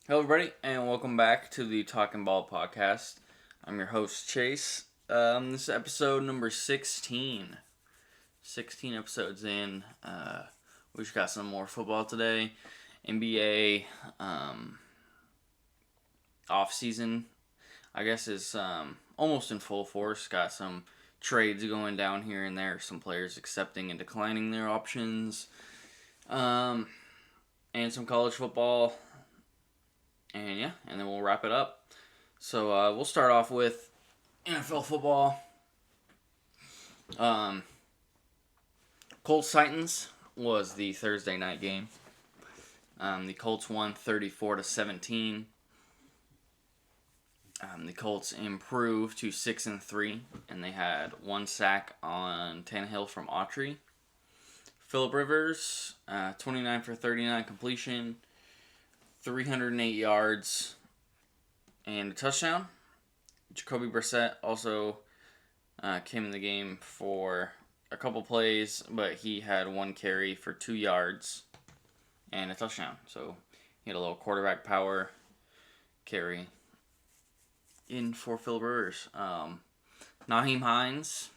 Hello, everybody, and welcome back to the Talking Ball podcast. I'm your host, Chase. This is episode number 16. 16 episodes in. We just got some more football today. NBA off season, I guess, is almost in full force. Got some trades going down here and there. Some players accepting and declining their options. And some college football. And then we'll wrap it up. So we'll start off with NFL football. Colts Titans was the Thursday night game. The Colts won 34-17. The Colts improved to 6-3, and they had one sack on Tannehill from Autry. Phillip Rivers, 29 for 39 completion, 308 yards, and a touchdown. Jacoby Brissett also came in the game for a couple plays, but he had one carry for 2 yards and a touchdown. So he had a little quarterback power carry in for Phillip Rivers. Nyheim Hines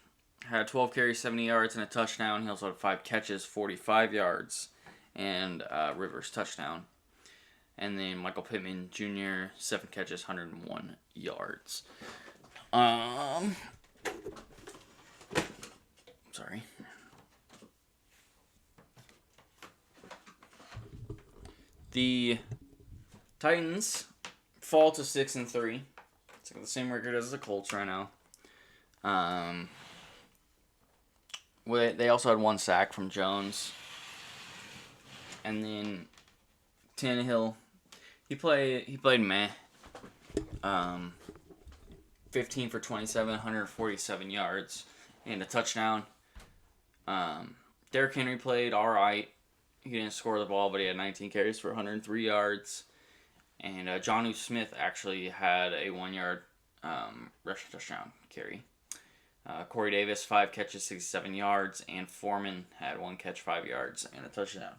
had 12 carries, 70 yards, and a touchdown. He also had 5 catches, 45 yards, and Rivers touchdown. And then Michael Pittman Jr., 7 catches, 101 yards. Sorry. The Titans fall to 6-3. It's like the same record as the Colts right now. They also had one sack from Jones. And then Tannehill, he played meh. 15 for 27, 147 yards, and a touchdown. Derrick Henry played all right. He didn't score the ball, but he had 19 carries for 103 yards. And Jonnu Smith actually had a 1-yard rushing touchdown carry. Corey Davis, 5 catches, 67 yards, and Foreman had 1 catch, 5 yards, and a touchdown.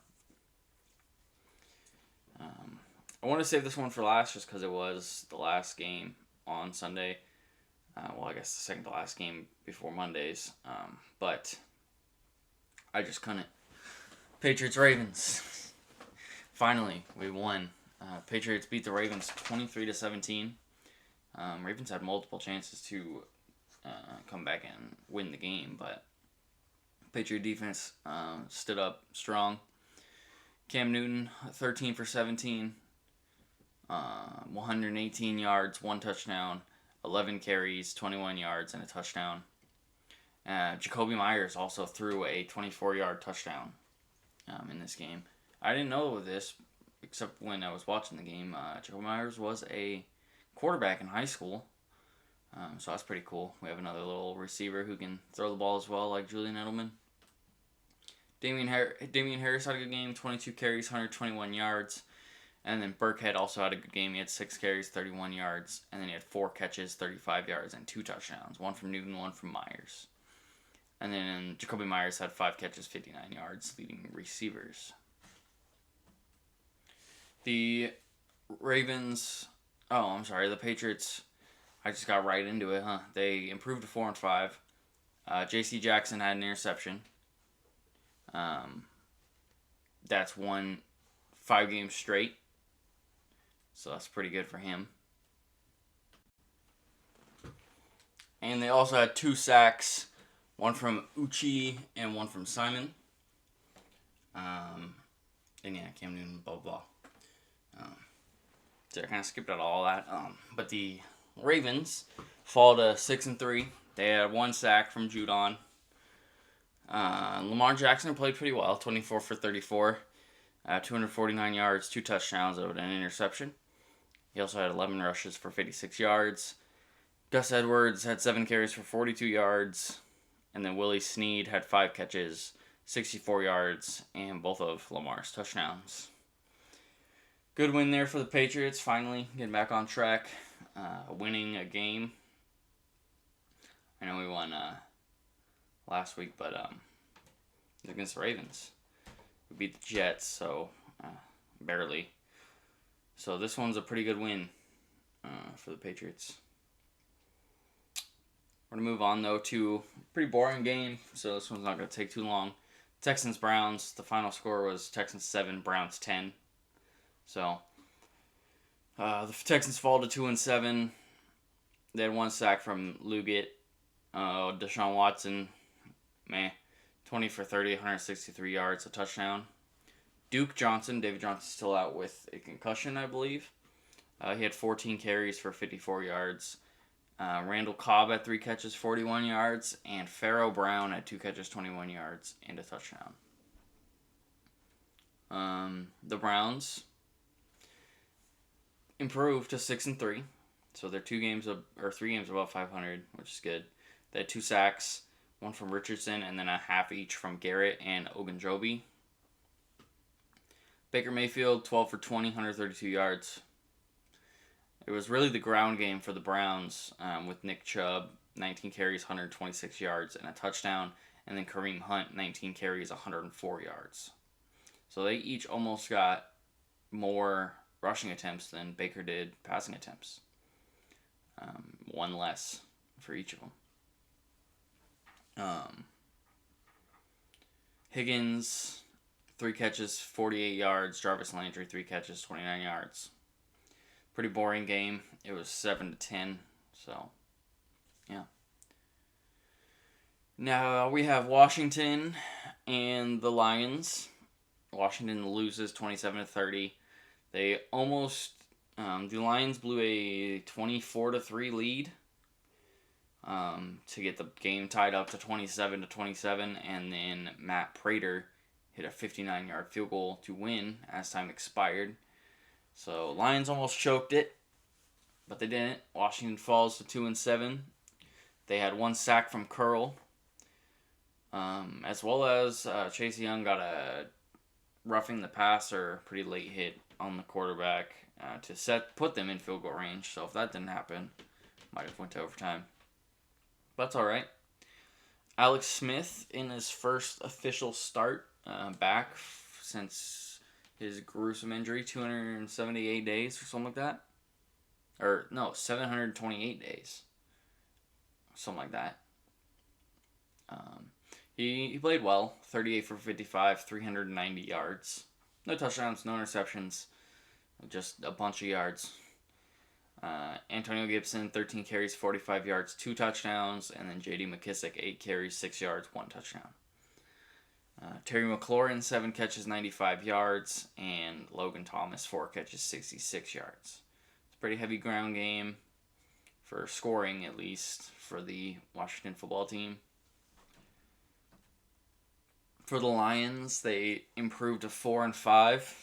I want to save this one for last just because it was the last game on Sunday. I guess the second to last game before Mondays. But I just couldn't. Patriots-Ravens. Finally, we won. Patriots beat the Ravens 23-17. Ravens had multiple chances to come back and win the game, but Patriot defense stood up strong. Cam Newton, 13 for 17, 118 yards, 1 touchdown, 11 carries, 21 yards, and a touchdown. Jacoby Myers also threw a 24-yard touchdown in this game. I didn't know this, except when I was watching the game. Jacoby Myers was a quarterback in high school, so that's pretty cool. We have another little receiver who can throw the ball as well, like Julian Edelman. Damian Harris had a good game, 22 carries, 121 yards. And then Burkhead also had a good game. He had 6 carries, 31 yards. And then he had 4 catches, 35 yards, and 2 touchdowns. 1 from Newton, 1 from Myers. And then Jacoby Myers had 5 catches, 59 yards, leading receivers. The Patriots, I just got right into it, huh? They improved to 4-5. J.C. Jackson had an interception. That's won 5 games straight. So that's pretty good for him. And they also had 2 sacks. 1 from Uchi and 1 from Simon. Cam Newton, blah, blah, blah. So I kind of skipped out all that. But the Ravens fall to 6-3. They had 1 sack from Judon. Lamar Jackson played pretty well, 24 for 34, 249 yards, 2 touchdowns, and an interception. He also had 11 rushes for 56 yards. Gus Edwards had 7 carries for 42 yards. And then Willie Snead had 5 catches, 64 yards, and both of Lamar's touchdowns. Good win there for the Patriots, finally getting back on track, winning a game. I know we won last week, but against the Ravens. We beat the Jets, so barely. So this one's a pretty good win for the Patriots. We're going to move on, though, to a pretty boring game, so this one's not going to take too long. Texans-Browns, the final score was Texans 7, Browns 10. So, the Texans fall to 2-7. They had one sack from Lugitt. Deshaun Watson, 20 for 30, 163 yards, a touchdown. David Johnson's still out with a concussion, I believe. He had 14 carries for 54 yards. Randall Cobb had 3 catches, 41 yards. And Pharaoh Brown had 2 catches, 21 yards, and a touchdown. The Browns improved to 6-3. So they're 3 games above 500, which is good. They had 2 sacks, one from Richardson, and then a half each from Garrett and Ogunjobi. Baker Mayfield, 12 for 20, 132 yards. It was really the ground game for the Browns with Nick Chubb, 19 carries, 126 yards, and a touchdown. And then Kareem Hunt, 19 carries, 104 yards. So they each almost got more rushing attempts than Baker did passing attempts. One less for each of them. Higgins, 3 catches, 48 yards. Jarvis Landry, 3 catches, 29 yards. Pretty boring game. It was 7-10. So, yeah. Now we have Washington and the Lions. Washington loses 27-30. They almost... the Lions blew a 24-3 lead to get the game tied up to 27-27, and then Matt Prater hit a 59-yard field goal to win as time expired. So Lions almost choked it, but they didn't. Washington falls to 2-7. They had 1 sack from Curl, as well as Chase Young got a roughing the passer pretty late hit on the quarterback to put them in field goal range. So if that didn't happen, might have went to overtime. But that's all right. Alex Smith in his first official start back since his gruesome injury, 278 days or something like that. Or no, 728 days. Something like that. He played well, 38 for 55, 390 yards. No touchdowns, no interceptions, just a bunch of yards. Antonio Gibson, 13 carries, 45 yards, 2 touchdowns, and then J.D. McKissick, 8 carries, 6 yards, 1 touchdown. Terry McLaurin, 7 catches, 95 yards, and Logan Thomas, 4 catches, 66 yards. It's a pretty heavy ground game for scoring, at least, for the Washington football team. For the Lions, they improved to 4-5.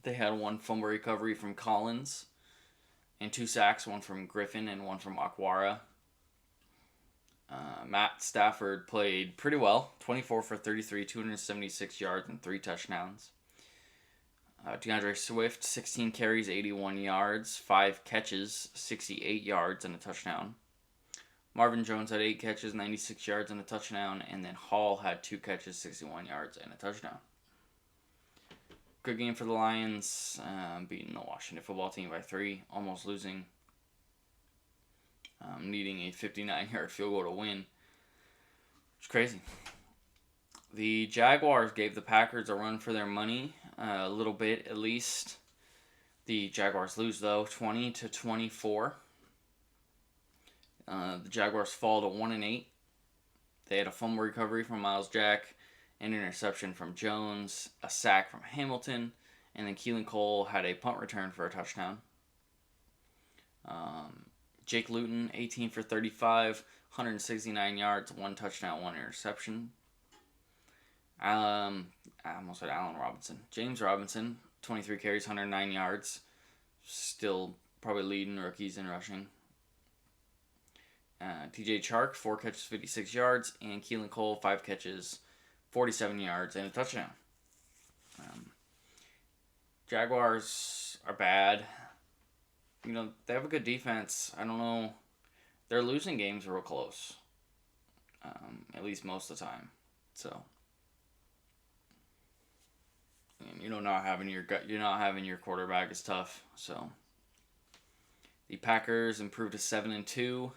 They had 1 fumble recovery from Collins and 2 sacks, 1 from Griffin and 1 from Akwara. Matt Stafford played pretty well, 24 for 33, 276 yards, and 3 touchdowns. DeAndre Swift, 16 carries, 81 yards, 5 catches, 68 yards, and a touchdown. Marvin Jones had 8 catches, 96 yards, and a touchdown, and then Hall had 2 catches, 61 yards, and a touchdown. Good game for the Lions, beating the Washington football team by 3, almost losing, needing a 59-yard field goal to win. It's crazy. The Jaguars gave the Packers a run for their money, a little bit at least. The Jaguars lose, though, 20-24. The Jaguars fall to 1-8. They had a fumble recovery from Myles Jack, an interception from Jones, a sack from Hamilton, and then Keelan Cole had a punt return for a touchdown. Jake Luton, 18 for 35, 169 yards, 1 touchdown, 1 interception. I almost said Allen Robinson. James Robinson, 23 carries, 109 yards. Still probably leading rookies in rushing. TJ Chark, 4 catches, 56 yards. And Keelan Cole, 5 catches, 47 yards, and a touchdown. Jaguars are bad. You know, they have a good defense. I don't know. They're losing games real close. At least most of the time. So, And you're not having your quarterback is tough. So the Packers improved to 7-2.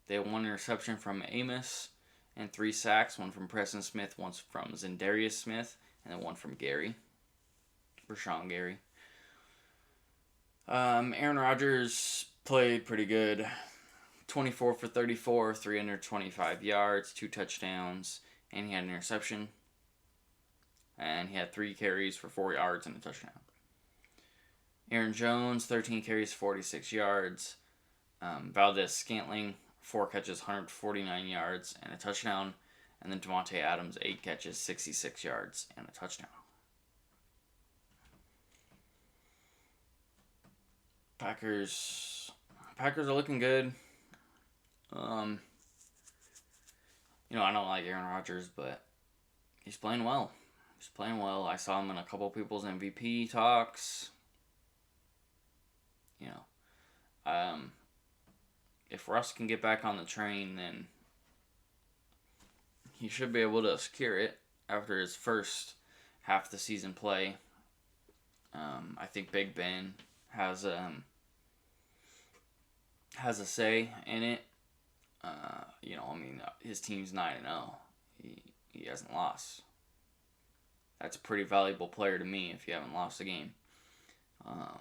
They had one interception from Amos and 3 sacks, one from Preston Smith, one from Zendarius Smith, and then one from Rashawn Gary. Aaron Rodgers played pretty good. 24 for 34, 325 yards, 2 touchdowns, and he had an interception. And he had 3 carries for 4 yards and a touchdown. Aaron Jones, 13 carries, 46 yards. Valdez-Scantling, 4 catches, 149 yards, and a touchdown. And then Devontae Adams, 8 catches, 66 yards, and a touchdown. Packers are looking good. I don't like Aaron Rodgers, but he's playing well. I saw him in a couple people's MVP talks. If Russ can get back on the train, then he should be able to secure it after his first half of the season play. I think Big Ben has a say in it. His team's 9-0. He hasn't lost. That's a pretty valuable player to me if you haven't lost a game. I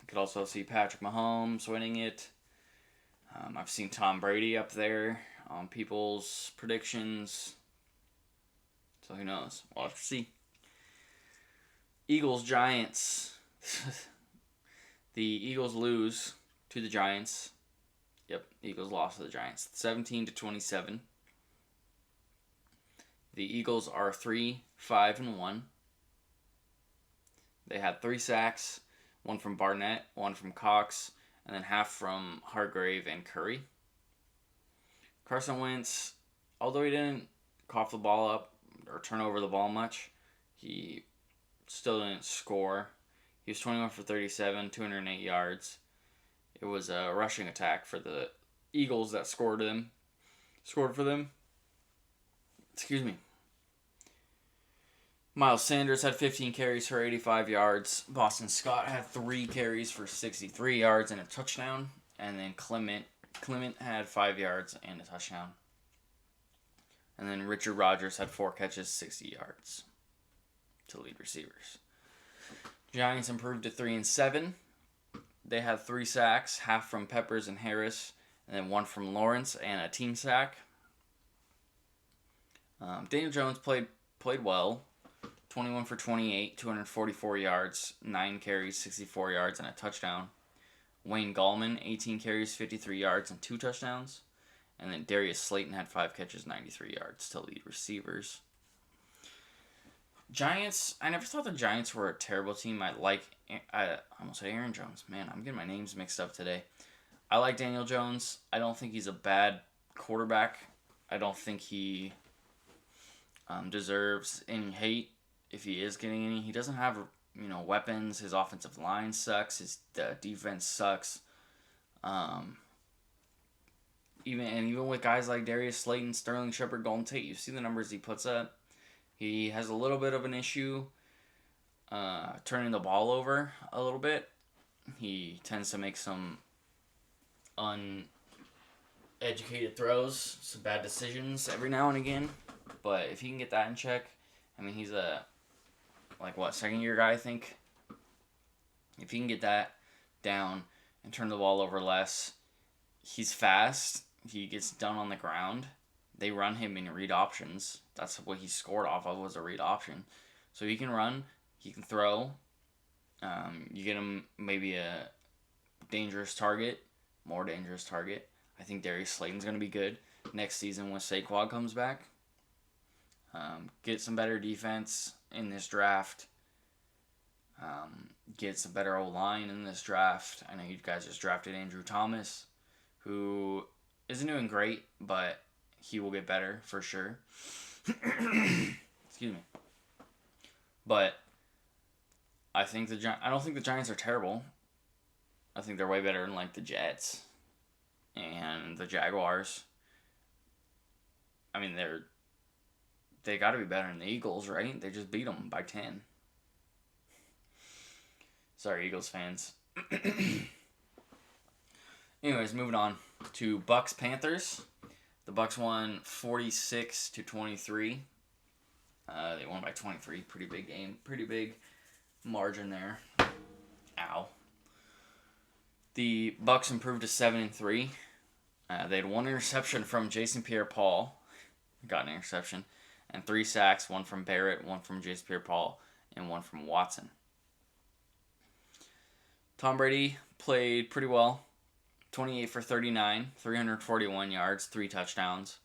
could also see Patrick Mahomes winning it. I've seen Tom Brady up there on people's predictions. So who knows? We'll have to see. Eagles-Giants. The Eagles lose to the Giants. Yep, Eagles lost to the Giants. 17-27. The Eagles are 3-5-1. They had 3 sacks, one from Barnett, one from Cox, and then half from Hargrave and Curry. Carson Wentz, although he didn't cough the ball up or turn over the ball much, he still didn't score. He was 21 for 37, 208 yards. It was a rushing attack for the Eagles that scored for them. Excuse me. Miles Sanders had 15 carries for 85 yards. Boston Scott had 3 carries for 63 yards and a touchdown. And then Clement had 5 yards and a touchdown. And then Richard Rodgers had 4 catches, 60 yards to lead receivers. Giants improved to 3-7. They had 3 sacks, half from Peppers and Harris, and then 1 from Lawrence and a team sack. Daniel Jones played well. 21 for 28, 244 yards, 9 carries, 64 yards, and a touchdown. Wayne Gallman, 18 carries, 53 yards, and 2 touchdowns. And then Darius Slayton had 5 catches, 93 yards to lead receivers. Giants, I never thought the Giants were a terrible team. I almost said Aaron Jones. Man, I'm getting my names mixed up today. I like Daniel Jones. I don't think he's a bad quarterback. I don't think he deserves any hate. If he is getting any, he doesn't have weapons. His offensive line sucks. His defense sucks. Even with guys like Darius Slayton, Sterling Shepard, Golden Tate, you see the numbers he puts up. He has a little bit of an issue turning the ball over a little bit. He tends to make some uneducated throws, some bad decisions every now and again. But if he can get that in check, he's a second-year guy, I think. If he can get that down and turn the ball over less, he's fast. He gets done on the ground. They run him in read options. That's what he scored off of, was a read option. So he can run. He can throw. You get him maybe a more dangerous target. I think Darius Slayton's going to be good next season when Saquon comes back. Get some better defense in this draft. Get some better O-line in this draft. I know you guys just drafted Andrew Thomas, who isn't doing great, but he will get better for sure. Excuse me. But I don't think the Giants are terrible. I think they're way better than the Jets and the Jaguars. They're they got to be better than the Eagles, right? They just beat them by 10. Sorry, Eagles fans. Anyways, moving on to Bucks Panthers. The Bucks won 46-23. They won by 23. Pretty big game. Pretty big margin there. Ow. The Bucks improved to 7-3. They had one interception from Jason Pierre-Paul. Got an interception. And 3 sacks. One from Barrett, one from Jason Pierre-Paul, and one from Watson. Tom Brady played pretty well. 28 for 39, 341 yards, 3 touchdowns,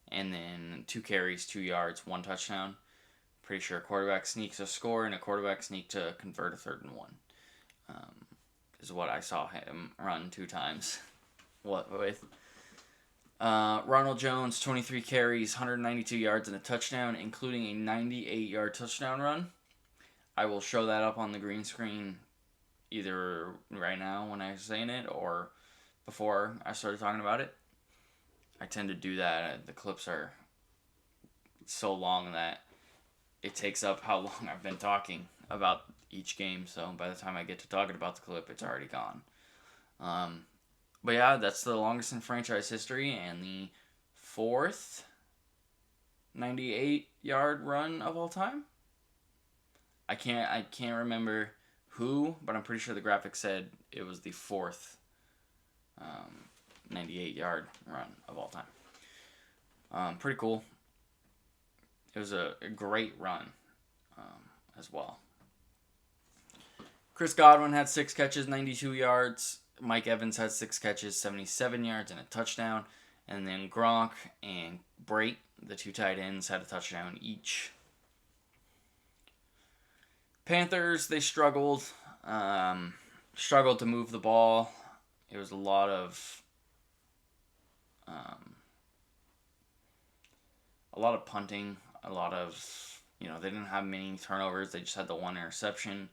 and then 2 carries, 2 yards, 1 touchdown. Pretty sure a quarterback sneaks a score and a quarterback sneak to convert a 3rd and 1. Is what I saw him run 2 times. What with? Ronald Jones, 23 carries, 192 yards, and a touchdown, including a 98-yard touchdown run. I will show that up on the green screen either right now when I'm saying it or before I started talking about it. I tend to do that. The clips are so long that it takes up how long I've been talking about each game. So by the time I get to talking about the clip, it's already gone. But yeah, that's the longest in franchise history and the 4th 98-yard run of all time. I can't remember who, but I'm pretty sure the graphic said it was the 4th 98-yard run of all time. Pretty cool. It was a great run as well. Chris Godwin had 6 catches, 92 yards. Mike Evans had 6 catches, 77 yards, and a touchdown. And then Gronk and Brate, the 2 tight ends, had a touchdown each. Panthers, they struggled. Struggled to move the ball. It was a lot of punting, a lot of, they didn't have many turnovers. They just had the 1 interception,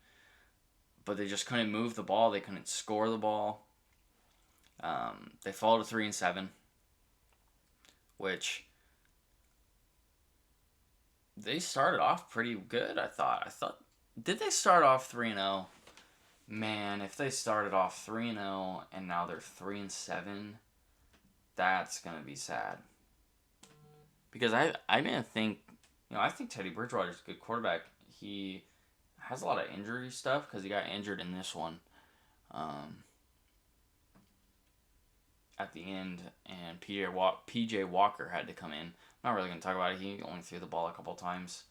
but they just couldn't move the ball. They couldn't score the ball. They fell to 3-7, which they started off pretty good. I thought, did they start off 3-0? Man, if they started off 3-0 and now they're 3-7, that's gonna be sad. Because I didn't think, I think Teddy Bridgewater's a good quarterback. He has a lot of injury stuff because he got injured in this one at the end, and PJ Walker had to come in. I'm not really gonna talk about it. He only threw the ball a couple times.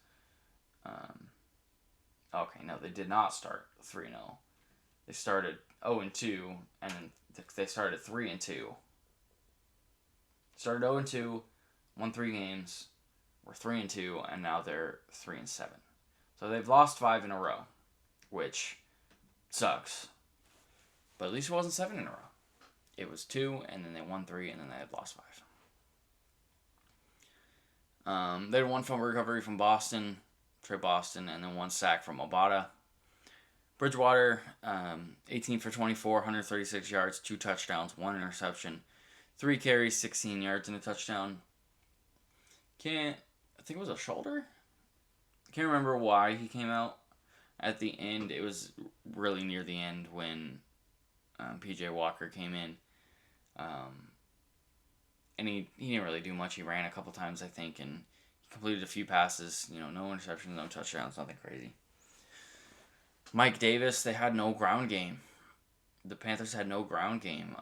Okay, no, they did not start 3-0. They started 0-2, and then they started 3-2. Started 0-2, won 3 games, were 3-2, and now they're 3-7. So they've lost 5 in a row, which sucks. But at least it wasn't 7 in a row. It was 2, and then they won 3, and then they had lost 5. They had 1 fumble recovery from Trey Boston, and then 1 sack from Obata. Bridgewater, 18 for 24, 136 yards, 2 touchdowns, 1 interception, 3 carries, 16 yards, and a touchdown. I think it was a shoulder? I can't remember why he came out at the end. It was really near the end when PJ Walker came in. And he didn't really do much. He ran a couple times, I think, and he completed a few passes. No interceptions, no touchdowns, nothing crazy. Mike Davis, they had no ground game. The Panthers had no ground game.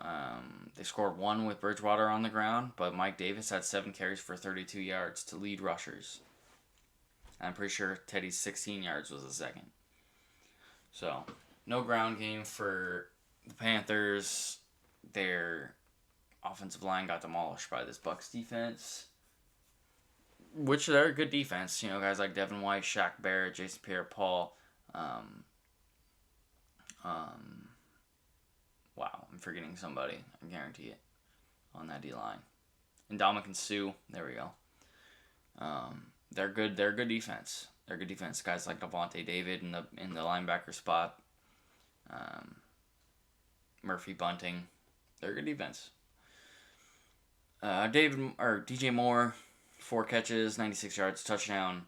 They scored 1 with Bridgewater on the ground, but Mike Davis had 7 carries for 32 yards to lead rushers. I'm pretty sure Teddy's 16 yards was the second. So, no ground game for the Panthers. Their offensive line got demolished by this Bucs defense, which they're a good defense. Guys like Devin White, Shaq Barrett, Jason Pierre-Paul. Wow, I'm forgetting somebody. I guarantee it. On that D-line. And Ndamukong Suh. There we go. They're good. They're a good defense. They're a good defense. Guys like Devontae David in the linebacker spot. Murphy Bunting. They're a good defense. DJ Moore, 4 catches, 96 yards, touchdown,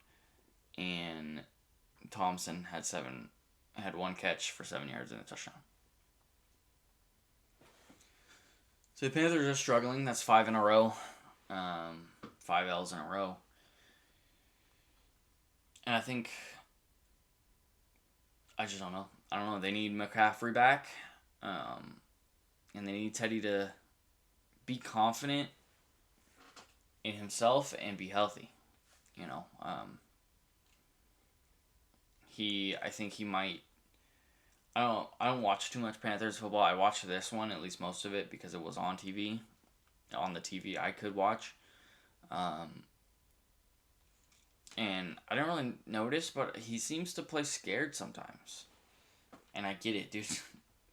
and Thompson had 1 catch for 7 yards and a touchdown. So the Panthers are struggling. That's 5 in a row. 5 L's in a row. And I think, I just don't know. I don't know. They need McCaffrey back. And they need Teddy to be confident in himself and be healthy. You know, I think he might. I don't watch too much Panthers football. I watched this one, at least most of it, because it was on TV, on the TV I could watch. And I didn't really notice, but he seems to play scared sometimes. And I get it,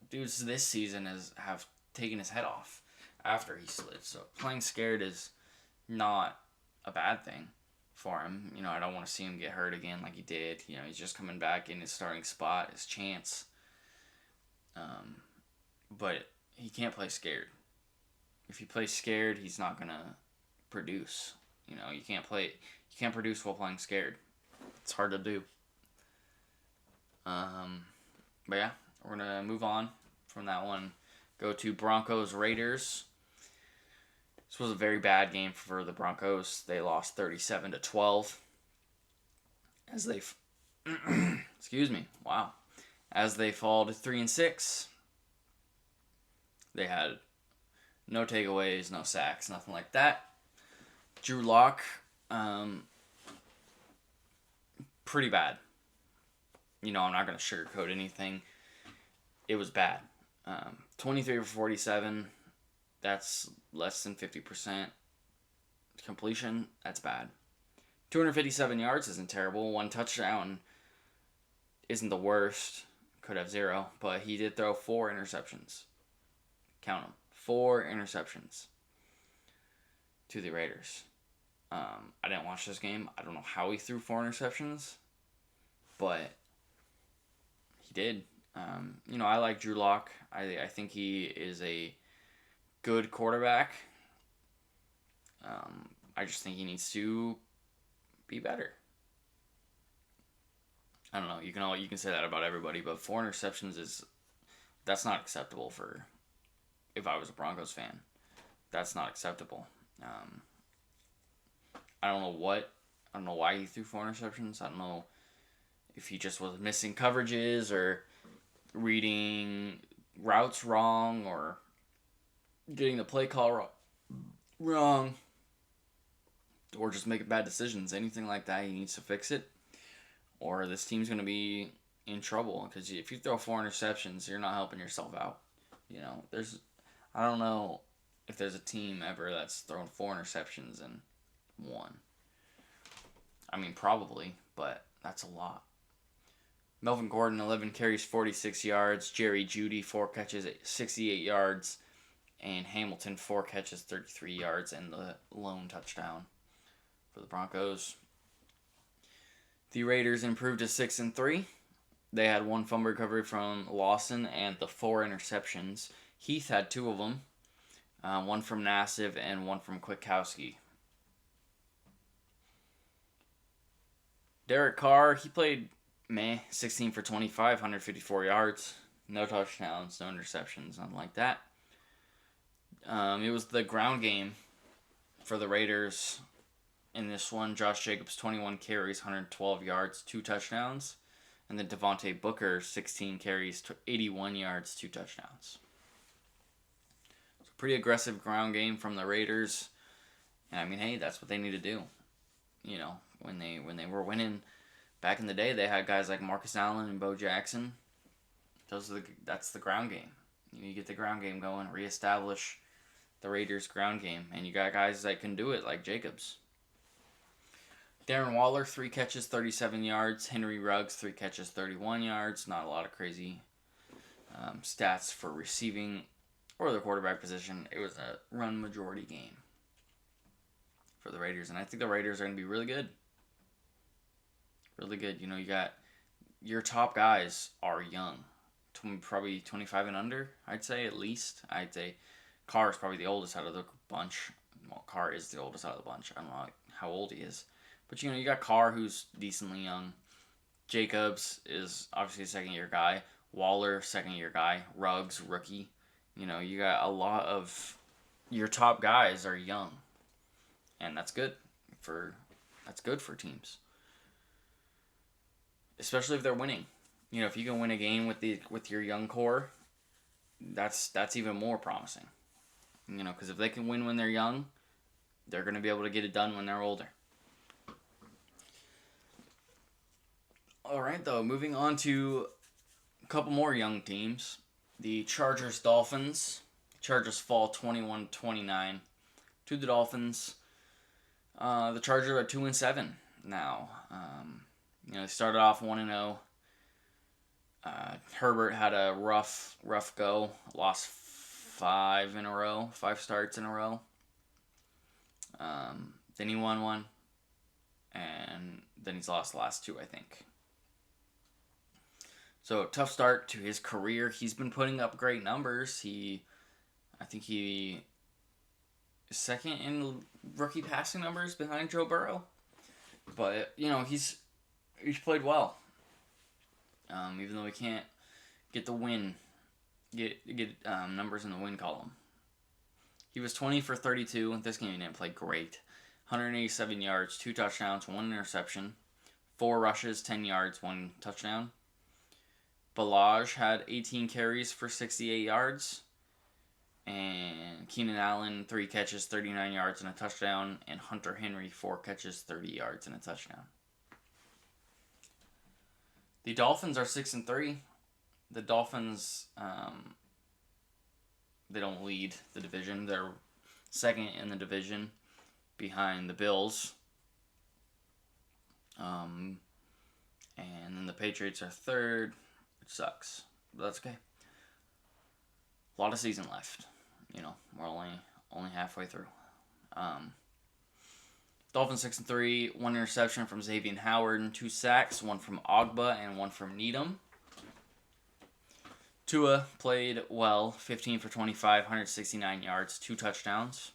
dudes this season have taken his head off after he slid. So playing scared is not a bad thing for him. You know, I don't want to see him get hurt again like he did. You know, he's just coming back in his starting spot, his chance. But he can't play scared. If he plays scared, he's not gonna produce. You know, you can't produce while playing scared. It's hard to do. But yeah, we're gonna move on from that one. Go to Broncos Raiders. This was a very bad game for the Broncos. They lost 37-12. As they excuse me. Wow. As they fall to 3-6. They had no takeaways, no sacks, nothing like that. Drew Lock, pretty bad. You know, I'm not going to sugarcoat anything. It was bad. 23 for 47. That's less than 50% completion. That's bad. 257 yards isn't terrible. 1 touchdown isn't the worst. Could have 0, but he did throw 4 interceptions. Count them. 4 interceptions to the Raiders. I didn't watch this game. I don't know how he threw 4 interceptions, but he did. You know, I like Drew Lock. I think he is a good quarterback. I just think he needs to be better. I don't know. You can say that about everybody, but 4 interceptions that's not acceptable for. If I was a Broncos fan, that's not acceptable. I don't know why he threw 4 interceptions. I don't know if he just was missing coverages or reading routes wrong or getting the play call wrong or just making bad decisions. Anything like that, he needs to fix it, or this team's going to be in trouble. Because if you throw 4 interceptions, you're not helping yourself out. You know, I don't know if there's a team ever that's thrown 4 interceptions and won. I mean, probably, but that's a lot. Melvin Gordon, 11 carries, 46 yards. Jerry Jeudy, 4 catches, 68 yards. And Hamilton, 4 catches, 33 yards, and the lone touchdown for the Broncos. The Raiders improved to 6-3. They had 1 fumble recovery from Lawson and the 4 interceptions. Heath had 2 of them. 1 from Nassib and 1 from Kwiatkowski. Derek Carr, he played 16 for 25, 154 yards. No touchdowns, no interceptions, nothing like that. It was the ground game for the Raiders in this one. Josh Jacobs, 21 carries, 112 yards, 2 touchdowns. And then Devontae Booker, 16 carries, 81 yards, 2 touchdowns. So pretty aggressive ground game from the Raiders. And I mean, hey, that's what they need to do. You know, when they were winning back in the day, they had guys like Marcus Allen and Bo Jackson. That's the ground game. You get the ground game going, reestablish the Raiders' ground game, and you got guys that can do it, like Jacobs. Darren Waller, 3 catches, 37 yards. Henry Ruggs, 3 catches, 31 yards. Not a lot of crazy stats for receiving or the quarterback position. It was a run majority game for the Raiders, and I think the Raiders are going to be really good. Really good. You know, you got your top guys are young. Probably 25 and under, I'd say, at least. I'd say Carr is probably the oldest out of the bunch. Well, Carr is the oldest out of the bunch. I don't know how old he is. But, you got Carr, who's decently young. Jacobs is obviously a second-year guy. Waller, second-year guy. Ruggs, rookie. You got a lot of your top guys are young. And that's good for teams. Especially if they're winning. If you can win a game with your young core, that's even more promising. Because if they can win when they're young, they're going to be able to get it done when they're older. All right, though, moving on to a couple more young teams. The Chargers-Dolphins. Chargers fall 21-29 to the Dolphins. The Chargers are 2-7 now. They started off 1-0. Herbert had a rough go. Lost 5 starts in a row. Then he won one. And then he's lost the last 2, I think. So, tough start to his career. He's been putting up great numbers. I think he is second in rookie passing numbers behind Joe Burrow. But, he's played well. Even though he can't get the win, get numbers in the win column. He was 20 for 32. This game he didn't play great. 187 yards, 2 touchdowns, 1 interception, 4 rushes, 10 yards, 1 touchdown. Balaj had 18 carries for 68 yards. And Keenan Allen, 3 catches, 39 yards, and a touchdown. And Hunter Henry, 4 catches, 30 yards, and a touchdown. The Dolphins are 6-3. The Dolphins, they don't lead the division. They're second in the division behind the Bills. And then the Patriots are third, which sucks. But that's okay. A lot of season left. We're only halfway through. Dolphins 6-3, 1 interception from Xavier Howard and 2 sacks, 1 from Ogba and 1 from Needham. Tua played well, 15 for 25, 169 yards, 2 touchdowns.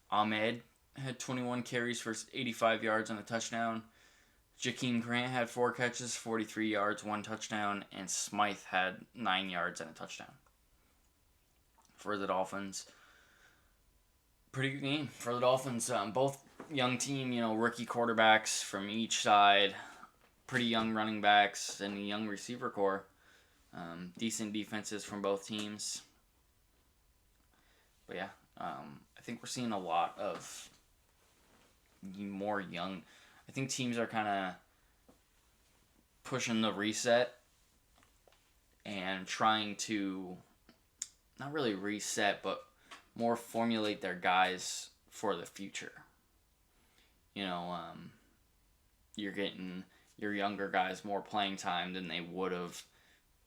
Ahmed had 21 carries for 85 yards and a touchdown. Jakeem Grant had 4 catches, 43 yards, 1 touchdown, and Smythe had 9 yards and a touchdown. For the Dolphins, pretty good game for the Dolphins. Both young team, rookie quarterbacks from each side, pretty young running backs, and a young receiver core. Decent defenses from both teams. But yeah, I think we're seeing a lot of more young. I think teams are kind of pushing the reset and trying to not really reset, but more formulate their guys for the future. You're getting your younger guys more playing time than they would have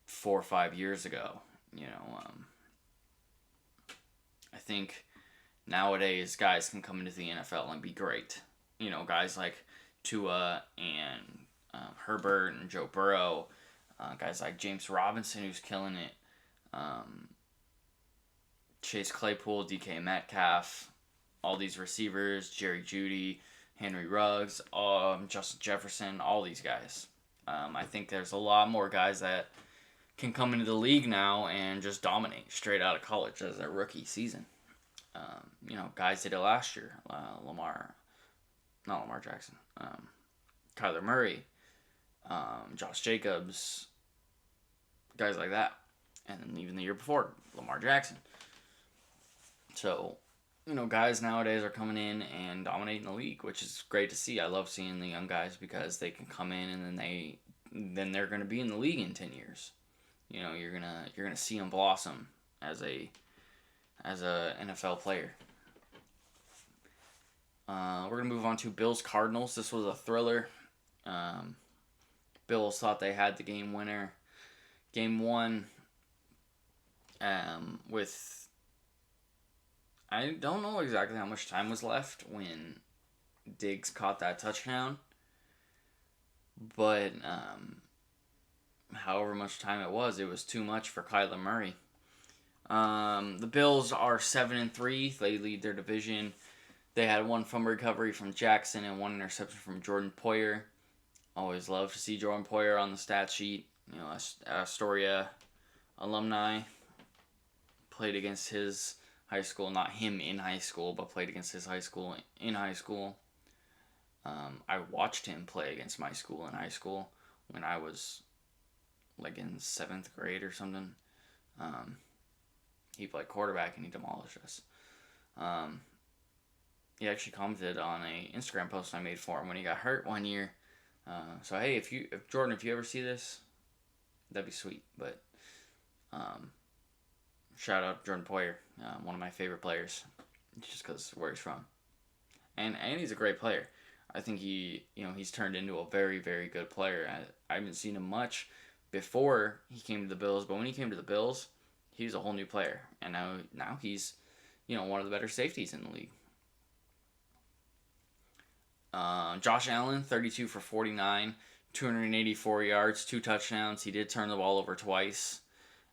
4 or 5 years ago. I think nowadays guys can come into the NFL and be great. Guys like Tua and Herbert and Joe Burrow, guys like James Robinson who's killing it, Chase Claypool, DK Metcalf, all these receivers, Jerry Jeudy, Henry Ruggs, Justin Jefferson, all these guys. I think there's a lot more guys that can come into the league now and just dominate straight out of college as their rookie season. Guys did it last year. Lamar Jackson. Kyler Murray. Josh Jacobs. Guys like that. And then even the year before, Lamar Jackson. So, guys nowadays are coming in and dominating the league, which is great to see. I love seeing the young guys because they can come in and then they're going to be in the league in 10 years. You're gonna see them blossom as a NFL player. We're gonna move on to Bills Cardinals. This was a thriller. Bills thought they had the game winner. Game 1. With I don't know exactly how much time was left when Diggs caught that touchdown, but however much time it was too much for Kyler Murray. The Bills are 7-3. They lead their division. They had one fumble recovery from Jackson and one interception from Jordan Poyer. Always love to see Jordan Poyer on the stat sheet. You know, Astoria alumni. Played against his high school, not him in high school, but played against his high school in high school. I watched him play against my school in high school when I was like in 7th grade or something. He played quarterback and he demolished us. He actually commented on a Instagram post I made for him when he got hurt one year. So hey, if Jordan, if you ever see this, that'd be sweet. But shout out Jordan Poyer, one of my favorite players, just because where he's from, and he's a great player. I think he's turned into a very, very good player. I haven't seen him much before he came to the Bills, but when he came to the Bills, he was a whole new player, and now he's one of the better safeties in the league. Josh Allen, 32 for 49, 284 yards, 2 touchdowns. He did turn the ball over twice,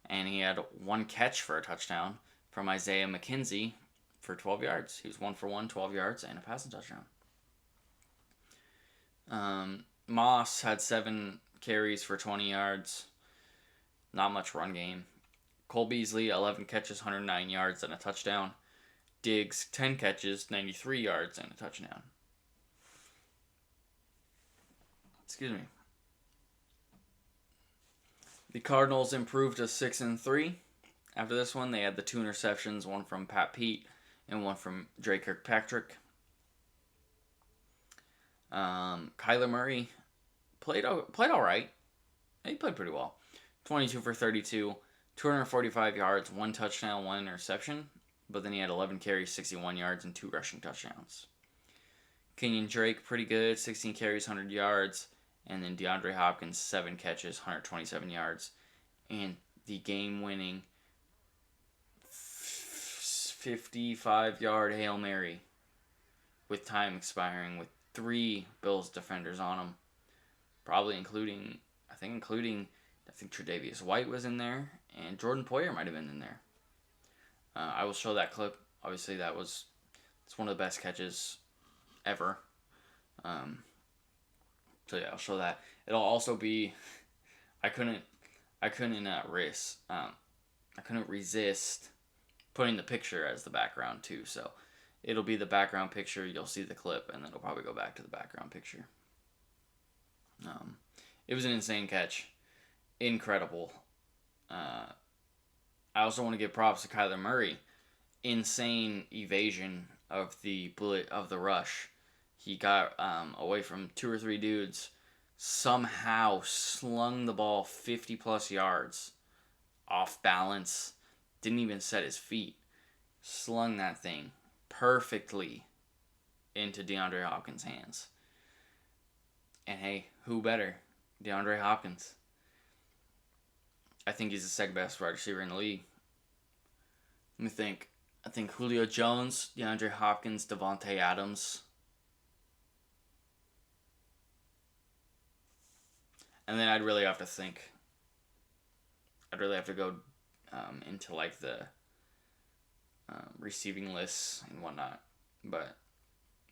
and he had 1 catch for a touchdown from Isaiah McKenzie for 12 yards. He was 1 for 1, 12 yards, and a passing touchdown. Moss had 7 carries for 20 yards. Not much run game. Cole Beasley, 11 catches, 109 yards, and a touchdown. Diggs, 10 catches, 93 yards, and a touchdown. Excuse me. The Cardinals improved to 6-3. After this one, they had the 2 interceptions, one from Pat Pete and one from Dre Kirkpatrick. Kyler Murray played all right. He played pretty well. 22 for 32, 245 yards, 1 touchdown, 1 interception. But then he had 11 carries, 61 yards, and 2 rushing touchdowns. Kenyon Drake, pretty good, 16 carries, 100 yards. And then DeAndre Hopkins, 7 catches, 127 yards. And the game-winning 55-yard Hail Mary with time expiring with 3 Bills defenders on him. Probably including Tre'Davious White was in there. And Jordan Poyer might have been in there. I will show that clip. Obviously, it's one of the best catches ever. So yeah, I'll show that. It'll also be, I couldn't resist putting the picture as the background too. So it'll be the background picture. You'll see the clip, and then it'll probably go back to the background picture. It was an insane catch, incredible. I also want to give props to Kyler Murray. Insane evasion of the rush. He got away from 2 or 3 dudes, somehow slung the ball 50-plus yards off balance, didn't even set his feet, slung that thing perfectly into DeAndre Hopkins' hands. And hey, who better? DeAndre Hopkins. I think he's the second best wide receiver in the league. Let me think. I think Julio Jones, DeAndre Hopkins, Devontae Adams. And then I'd really have to think. I'd really have to go into like the receiving lists and whatnot. But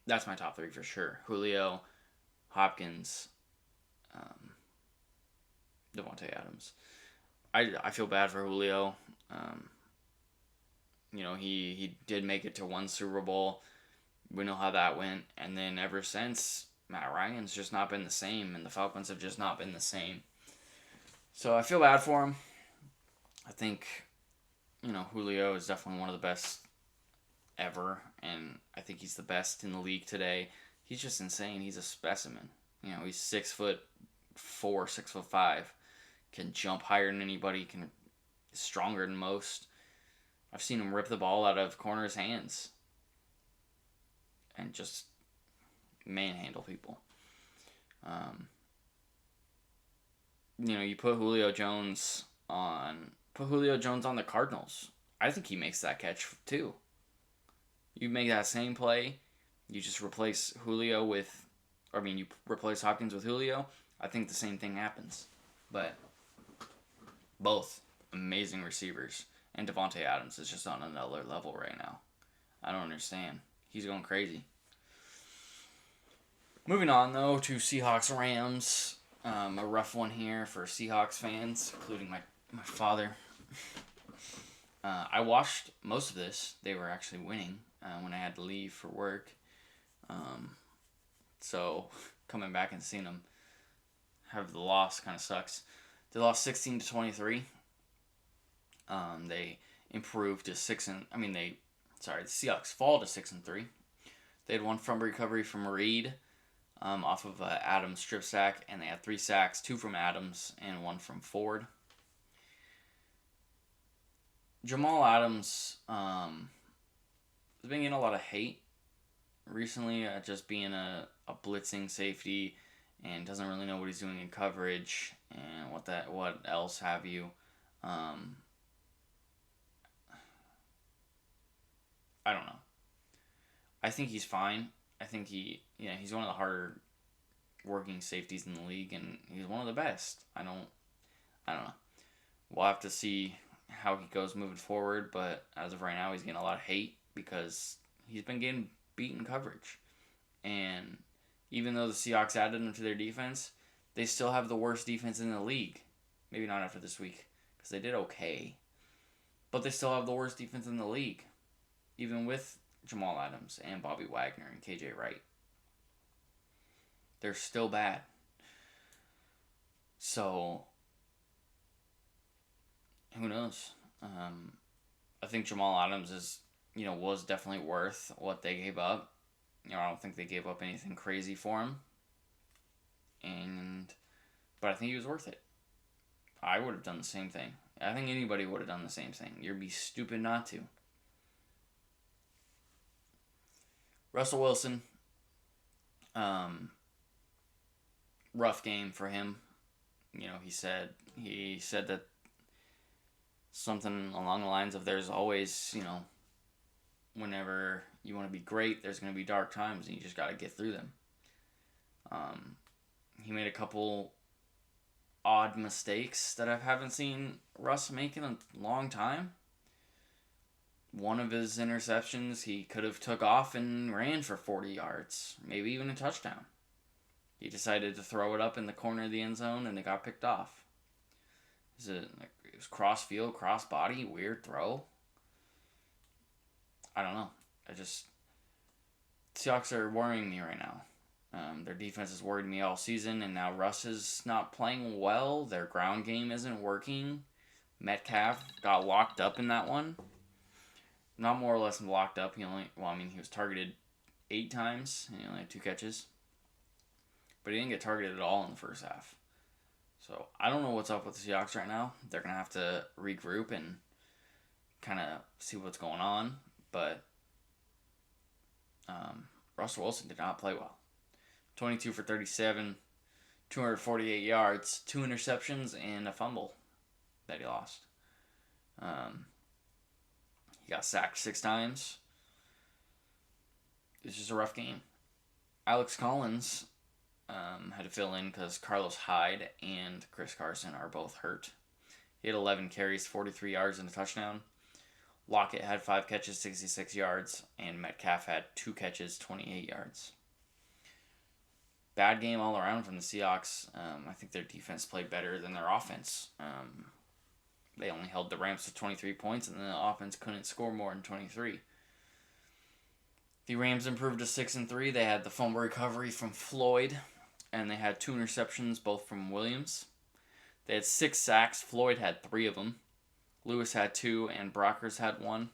that's my top 3 for sure. Julio, Hopkins, Devontae Adams. I feel bad for Julio. He did make it to 1 Super Bowl. We know how that went. And then ever since, Matt Ryan's just not been the same, and the Falcons have just not been the same. So I feel bad for him. I think, Julio is definitely one of the best ever, and I think he's the best in the league today. He's just insane. He's a specimen. He's 6'4", 6'5", can jump higher than anybody, is stronger than most. I've seen him rip the ball out of corners' hands and just manhandle people. You put Julio Jones on the Cardinals. I think he makes that catch too. You make that same play, you just replace you replace Hopkins with Julio. I think the same thing happens. But both amazing receivers, and Devontae Adams is just on another level right now. I don't understand. He's going crazy. Moving on, though, to Seahawks-Rams. A rough one here for Seahawks fans, including my father. I watched most of this. They were actually winning when I had to leave for work. So coming back and seeing them have the loss kind of sucks. They lost 16-23. They improved to the Seahawks fall to 6-3. They had one fumble recovery from Reed off of Adams' strip sack, and they had 3 sacks, 2 from Adams and 1 from Ford. Jamal Adams has been getting a lot of hate recently, just being a blitzing safety and doesn't really know what he's doing in coverage and what else have you. I don't know. I think he's fine. I think he's one of the harder working safeties in the league, and he's one of the best. I don't know. We'll have to see how he goes moving forward, but as of right now, he's getting a lot of hate because he's been getting beaten coverage. And even though the Seahawks added him to their defense, they still have the worst defense in the league. Maybe not after this week, because they did okay. But they still have the worst defense in the league, even with Jamal Adams and Bobby Wagner and KJ Wright. They're still bad. So, who knows? I think Jamal Adams was definitely worth what they gave up. I don't think they gave up anything crazy for him. But I think he was worth it. I would have done the same thing. I think anybody would have done the same thing. You'd be stupid not to. Russell Wilson, rough game for him. He said that something along the lines of there's always, whenever you want to be great, there's going to be dark times, and you just got to get through them. He made a couple odd mistakes that I haven't seen Russ make in a long time. One of his interceptions, he could have took off and ran for 40 yards, maybe even a touchdown. He decided to throw it up in the corner of the end zone, and it got picked off. It was cross field, cross body, weird throw. I don't know. Seahawks are worrying me right now. Their defense has worried me all season, and now Russ is not playing well. Their ground game isn't working. Metcalf got locked up in that one. Not more or less locked up. He was targeted 8 times, and he only had 2 catches. But he didn't get targeted at all in the first half. So, I don't know what's up with the Seahawks right now. They're going to have to regroup and kind of see what's going on. But Russell Wilson did not play well. 22 for 37, 248 yards, 2 interceptions, and a fumble that he lost. He got sacked 6 times. It's just a rough game. Alex Collins had to fill in because Carlos Hyde and Chris Carson are both hurt. He had 11 carries, 43 yards, and a touchdown. Lockett had 5 catches, 66 yards, and Metcalf had 2 catches, 28 yards. Bad game all around from the Seahawks. I think their defense played better than their offense. They only held the Rams to 23 points, and the offense couldn't score more than 23. The Rams improved to 6-3. They had the fumble recovery from Floyd, and they had 2 interceptions, both from Williams. They had 6 sacks. Floyd had 3 of them. Lewis had 2, and Brockers had 1.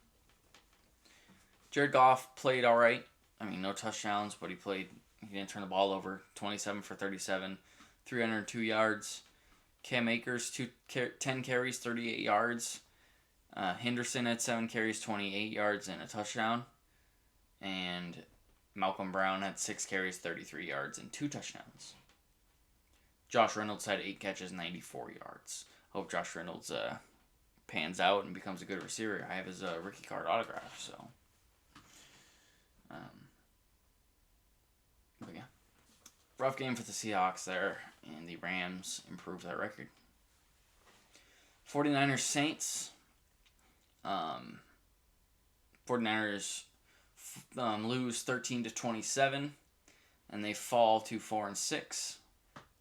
Jared Goff played all right. No touchdowns, but he didn't turn the ball over. 27 for 37, 302 yards. Cam Akers, 10 carries, 38 yards. Henderson had 7 carries, 28 yards, and a touchdown. And Malcolm Brown had 6 carries, 33 yards, and 2 touchdowns. Josh Reynolds had 8 catches, 94 yards. Hope Josh Reynolds pans out and becomes a good receiver. I have his rookie card autograph, so. But yeah. Rough game for the Seahawks there, and the Rams improved that record. 49ers Saints. 49ers lose 13-27, and they fall to 4-6.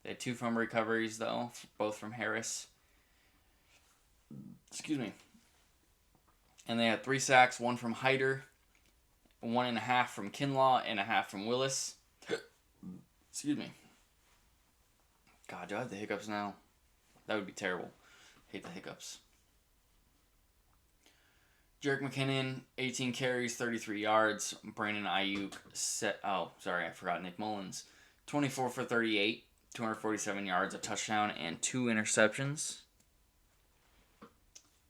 They had 2 fumble recoveries though, both from Harris. Excuse me. And they had 3 sacks, 1 from Hyder, 1.5 from Kinlaw, and a half from Willis. Excuse me. God, do I have the hiccups now? That would be terrible. Hate the hiccups. Jerick McKinnon, 18 carries, 33 yards. Brandon Ayuk, I forgot Nick Mullins. 24 for 38, 247 yards, a touchdown, and 2 interceptions.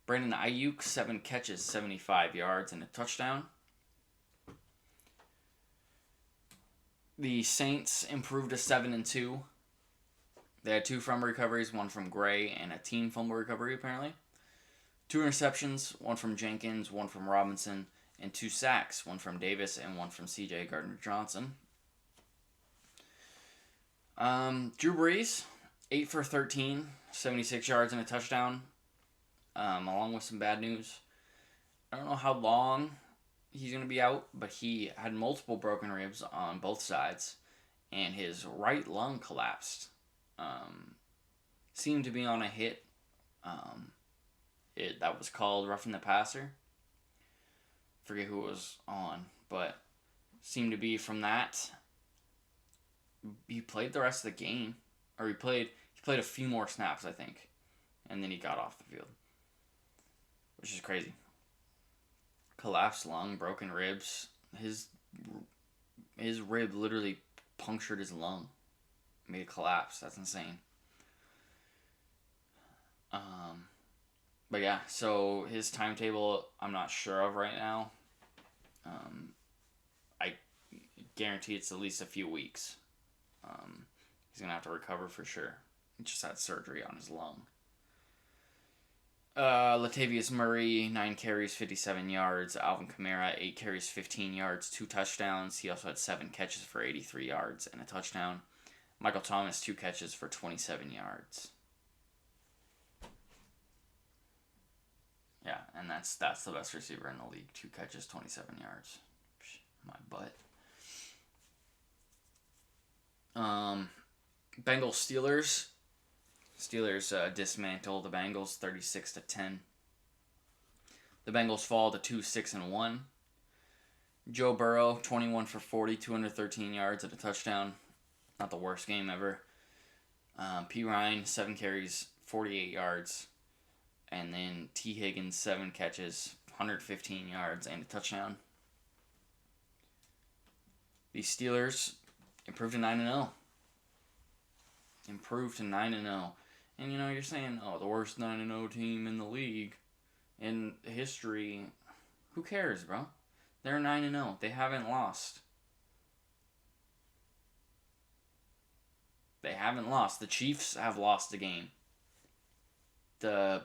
Brandon Ayuk, 7 catches, 75 yards, and a touchdown. The Saints improved to 7-2. They had 2 fumble recoveries, 1 from Gray, and a team fumble recovery, apparently. 2 interceptions, 1 from Jenkins, 1 from Robinson, and 2 sacks, 1 from Davis and 1 from C.J. Gardner-Johnson. Drew Brees, 8 for 13, 76 yards and a touchdown, along with some bad news. I don't know how long he's going to be out, but he had multiple broken ribs on both sides, and his right lung collapsed. Seemed to be on a hit. That was called roughing the passer. Forget who it was on, but seemed to be from that. He played the rest of the game, or he played a few more snaps, I think, and then he got off the field, which is crazy. Collapsed lung, broken ribs. His rib literally punctured his lung, made it collapse. That's insane. But yeah, so his timetable, I'm not sure of right now. I guarantee it's at least a few weeks. He's going to have to recover for sure. He just had surgery on his lung. Latavius Murray, 9 carries, 57 yards. Alvin Kamara, 8 carries, 15 yards, 2 touchdowns. He also had 7 catches for 83 yards and a touchdown. Michael Thomas, 2 catches for 27 yards. Yeah, and that's the best receiver in the league. 2 catches, 27 yards. My butt. Bengals Steelers. Steelers dismantle the Bengals 36-10. The Bengals fall to 2-6-1. Joe Burrow, 21 for 40, 213 yards and a touchdown. Not the worst game ever. P. Ryan, 7 carries, 48 yards. And then T. Higgins, 7 catches, 115 yards, and a touchdown. The Steelers improved to 9-0. Improved to 9-0. And, you're saying, the worst 9-0 team in the league in history. Who cares, bro? They're 9-0. They haven't lost. They haven't lost. The Chiefs have lost a game. The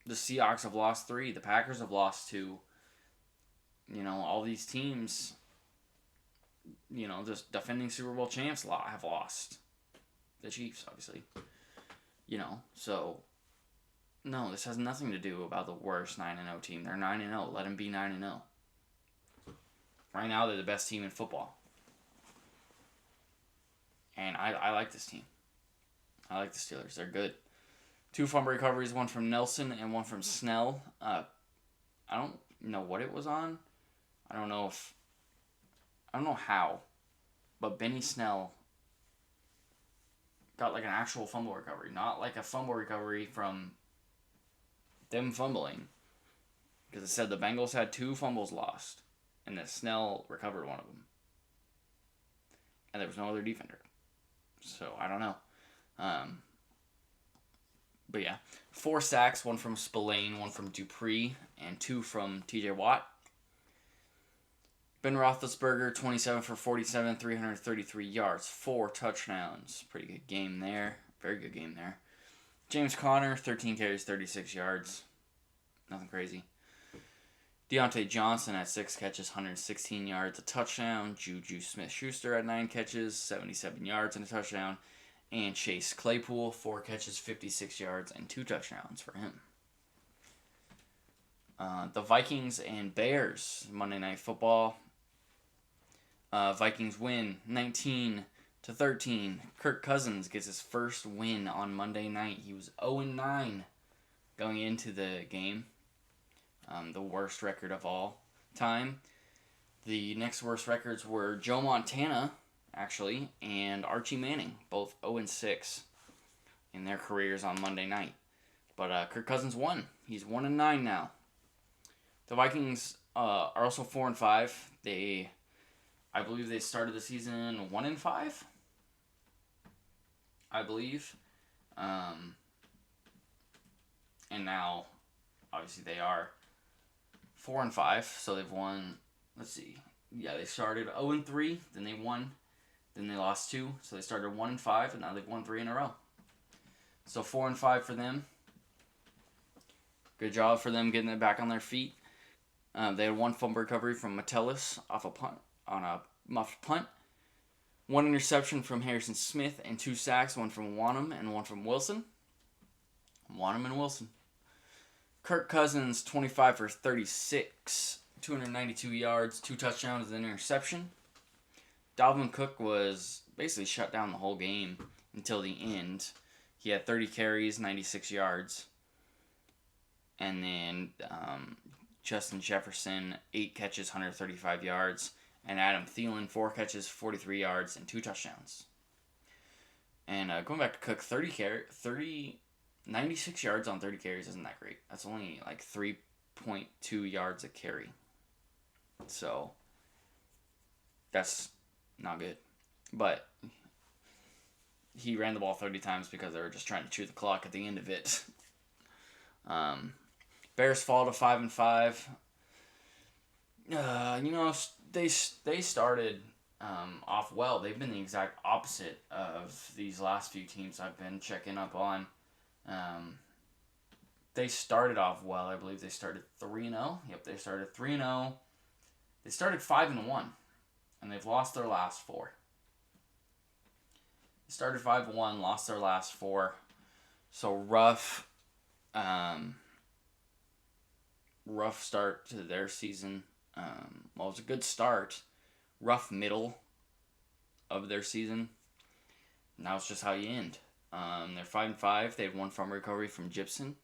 Seahawks have lost 3. The Packers have lost 2. All these teams, just defending Super Bowl champs have lost. The Chiefs, obviously. So, no, this has nothing to do about the worst 9-0 team. They're 9-0. Let them be 9-0. Right now, they're the best team in football. And I like this team. I like the Steelers. They're good. 2 fumble recoveries, 1 from Nelson and 1 from Snell. I don't know what it was on. I don't know how. But Benny Snell got like an actual fumble recovery. Not like a fumble recovery from them fumbling. Because it said the Bengals had 2 fumbles lost. And that Snell recovered one of them. And there was no other defender. So, I don't know. But yeah, 4 sacks, 1 from Spillane, 1 from Dupree, and 2 from TJ Watt. Ben Roethlisberger, 27 for 47, 333 yards, 4 touchdowns. Pretty good game there. Very good game there. James Conner, 13 carries, 36 yards. Nothing crazy. Deontay Johnson had 6 catches, 116 yards, a touchdown. Juju Smith-Schuster had 9 catches, 77 yards, and a touchdown. And Chase Claypool, 4 catches, 56 yards, and 2 touchdowns for him. The Vikings and Bears, Monday Night Football. Vikings win 19-13. Kirk Cousins gets his first win on Monday night. He was 0-9 going into the game. The worst record of all time. The next worst records were Joe Montana, actually, and Archie Manning, both 0-6 in their careers on Monday night. But Kirk Cousins won. He's 1-9 now. The Vikings are also 4-5. I believe they started the season 1-5. I believe. And now, obviously, they are 4-5. So they've won. Let's see. Yeah, they started 0-3. Then they won. Then they lost 2. So they started 1-5, and now they've won 3 in a row. So 4-5 for them. Good job for them getting it back on their feet. They had 1 fumble recovery from Metellus off a punt on a muffed punt. 1 interception from Harrison Smith and 2 sacks, 1 from Wanham and 1 from Wilson. Wanham and Wilson. Kirk Cousins, 25 for 36, 292 yards, 2 touchdowns and an interception. Dalvin Cook was basically shut down the whole game until the end. He had 30 carries, 96 yards. And then Justin Jefferson, 8 catches, 135 yards. And Adam Thielen, 4 catches, 43 yards, and 2 touchdowns. And going back to Cook, 96 yards on 30 carries isn't that great. That's only like 3.2 yards a carry. So, that's not good. But he ran the ball 30 times because they were just trying to chew the clock at the end of it. Bears fall to 5-5. They started off well. They've been the exact opposite of these last few teams I've been checking up on. They started off well. I believe they started 3-0. Yep, they started 3-0. They started 5-1, and they've lost their last 4. They started 5-1, lost their last 4. So rough start to their season. Well, it was a good start. Rough middle of their season. Now it's just how you end. They're 5-5. They had 1 fumble recovery from Gibson,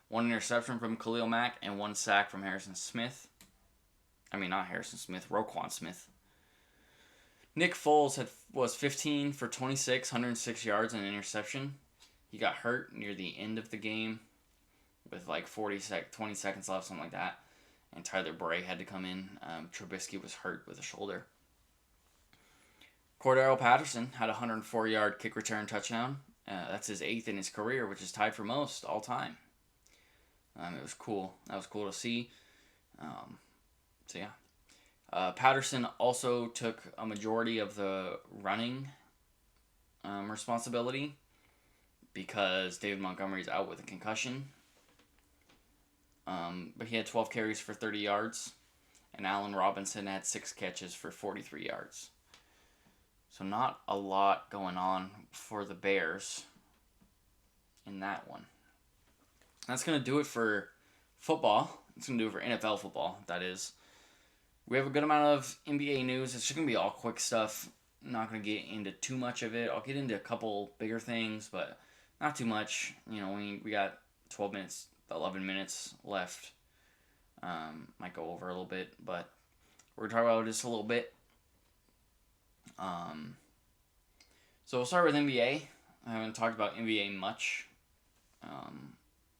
1 interception from Khalil Mack, and 1 sack from Harrison Smith. Roquan Smith. Nick Foles was 15 for 26, 106 yards and an interception. He got hurt near the end of the game with like 20 seconds left, something like that. And Tyler Bray had to come in. Trubisky was hurt with a shoulder. Cordero Patterson had a 104-yard kick return touchdown. That's his 8th in his career, which is tied for most all time. It was cool. That was cool to see. Patterson also took a majority of the running responsibility because David Montgomery's out with a concussion. But he had 12 carries for 30 yards, and Allen Robinson had 6 catches for 43 yards. So not a lot going on for the Bears in that one. That's going to do it for football. It's going to do it for NFL football, that is. We have a good amount of NBA news. It's just going to be all quick stuff. I'm not going to get into too much of it. I'll get into a couple bigger things, but not too much. We got 12 minutes, 11 minutes left. Might go over a little bit, but we're going to talk about this a little bit. So we'll start with NBA. I haven't talked about NBA much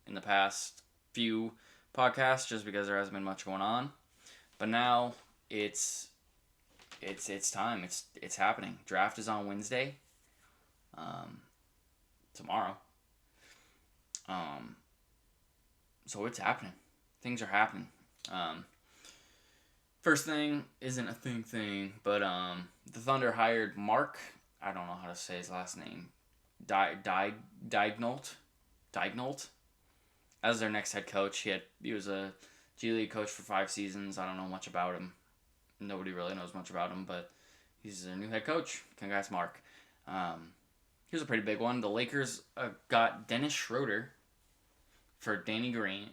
in the past few podcasts just because there hasn't been much going on. But now it's time. It's happening. Draft is on Wednesday. Tomorrow. So it's happening. Things are happening. First thing isn't a thing, but the Thunder hired Mark. I don't know how to say his last name. Daignault as their next head coach. He was a G League coach for 5 seasons. I don't know much about him. Nobody really knows much about him, but he's their new head coach. Congrats, Mark. Here's a pretty big one. The Lakers got Dennis Schroeder for Danny Green.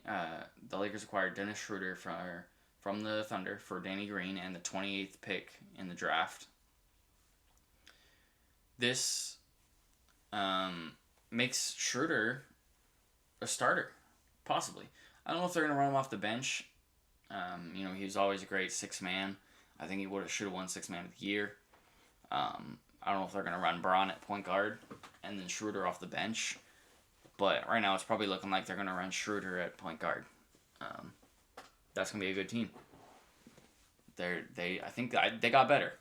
The Lakers acquired Dennis Schroeder from the Thunder for Danny Green and the 28th pick in the draft. This makes Schroeder a starter, possibly. I don't know if they're going to run him off the bench. He was always a great sixth man. I think he should have won sixth man of the year. I don't know if they're going to run Braun at point guard and then Schroeder off the bench. But right now it's probably looking like they're going to run Schroeder at point guard. That's going to be a good team. I think they got better.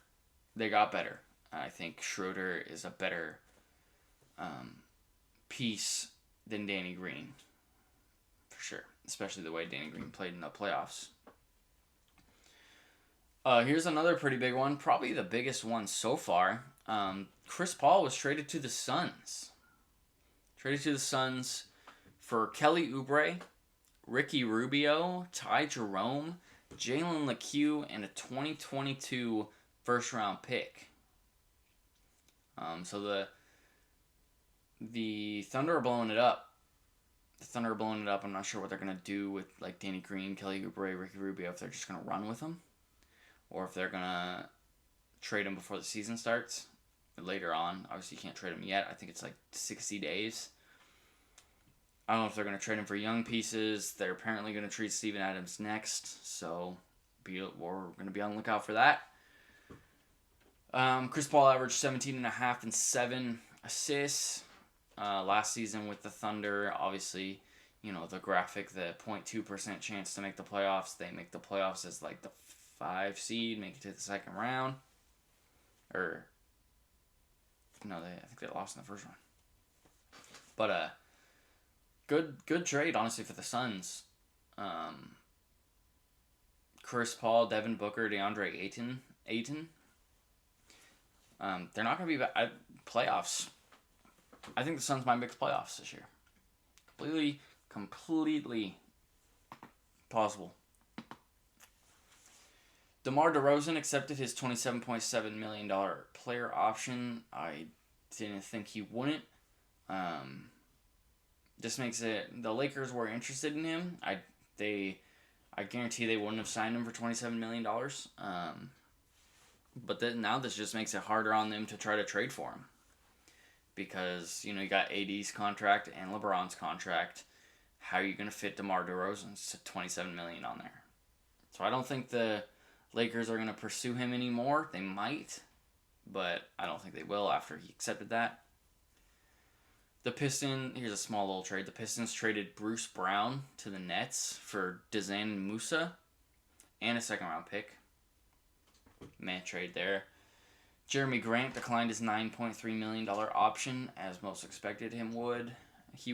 They got better. I think Schroeder is a better piece than Danny Green. For sure. Especially the way Danny Green played in the playoffs. Here's another pretty big one. Probably the biggest one so far. Chris Paul was traded to the Suns. Traded to the Suns for Kelly Oubre, Ricky Rubio, Ty Jerome, Jalen LeCue, and a 2022 first-round pick. So the Thunder are blowing it up. I'm not sure what they're going to do with like Danny Green, Kelly Oubre, Ricky Rubio, if they're just going to run with them. Or if they're going to trade them before the season starts. Later on. Obviously, you can't trade them yet. I think it's like 60 days. I don't know if they're going to trade him for young pieces. They're apparently going to trade Steven Adams next. So, we're going to be on the lookout for that. Chris Paul averaged 17.5 and 7 assists last season with the Thunder. Obviously, the graphic, the 0.2% chance to make the playoffs. They make the playoffs as like the 5 seed, make it to the second round. I think they lost in the first round. But good trade, honestly, for the Suns. Chris Paul, Devin Booker, DeAndre Ayton. They're not going to be playoffs. I think the Suns might make the playoffs this year. Completely possible. DeMar DeRozan accepted his $27.7 million player option. I didn't think he wouldn't. This makes it... The Lakers were interested in him. I guarantee they wouldn't have signed him for $27 million. But now this just makes it harder on them to try to trade for him. Because, you got AD's contract and LeBron's contract. How are you going to fit DeMar DeRozan's $27 million on there? So I don't think the Lakers are going to pursue him anymore. They might, but I don't think they will after he accepted that. Here's a small little trade. The Pistons traded Bruce Brown to the Nets for Dezan Musa and a second-round pick. Man trade there. Jeremy Grant declined his $9.3 million option, as most expected he would. He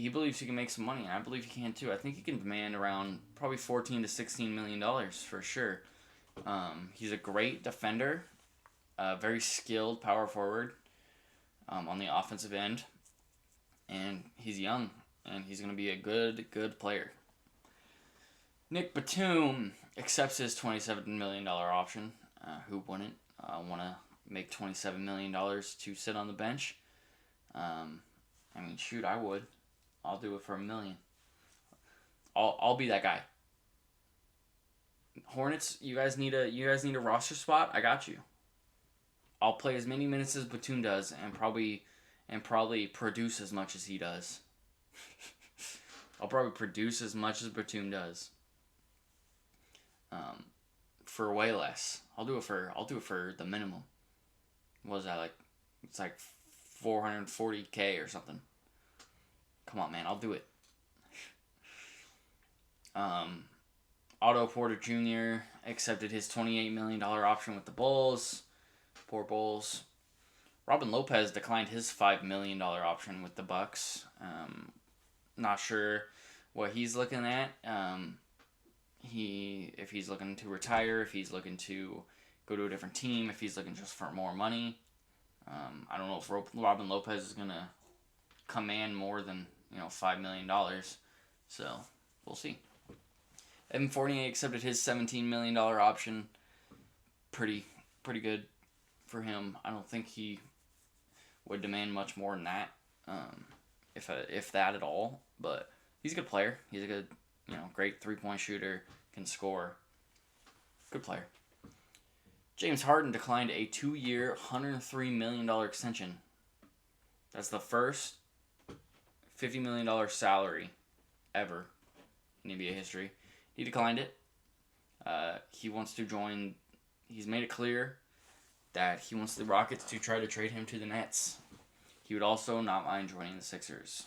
believes he can make some money, and I believe he can too. I think he can demand around probably $14 to $16 million for sure. He's a great defender, very skilled power forward on the offensive end, and he's young, and he's going to be a good player. Nick Batum accepts his $27 million option. Who wouldn't want to make $27 million to sit on the bench? Shoot, I would. I'll do it for $1 million. I'll be that guy. Hornets, you guys need a roster spot? I got you. I'll play as many minutes as Batum does, and probably produce as much as he does. I'll probably produce as much as Batum does. For way less. I'll do it for the minimum. What is that like? It's like $440K or something. Come on, man, I'll do it. Otto Porter Jr. accepted his $28 million option with the Bulls. Poor Bulls. Robin Lopez declined his $5 million option with the Bucks. Not sure what he's looking at. If he's looking to retire, if he's looking to go to a different team, if he's looking just for more money. I don't know if Robin Lopez is going to command more than $5 million. So, we'll see. Evan Fournier accepted his $17 million option. Pretty good for him. I don't think he would demand much more than that, if that at all. But he's a good player. He's a good, great 3-point shooter, can score. Good player. James Harden declined a 2-year, $103 million extension. That's the first $50 million salary ever in NBA history. He declined it. He wants to join. He's made it clear that he wants the Rockets to try to trade him to the Nets. He would also not mind joining the Sixers.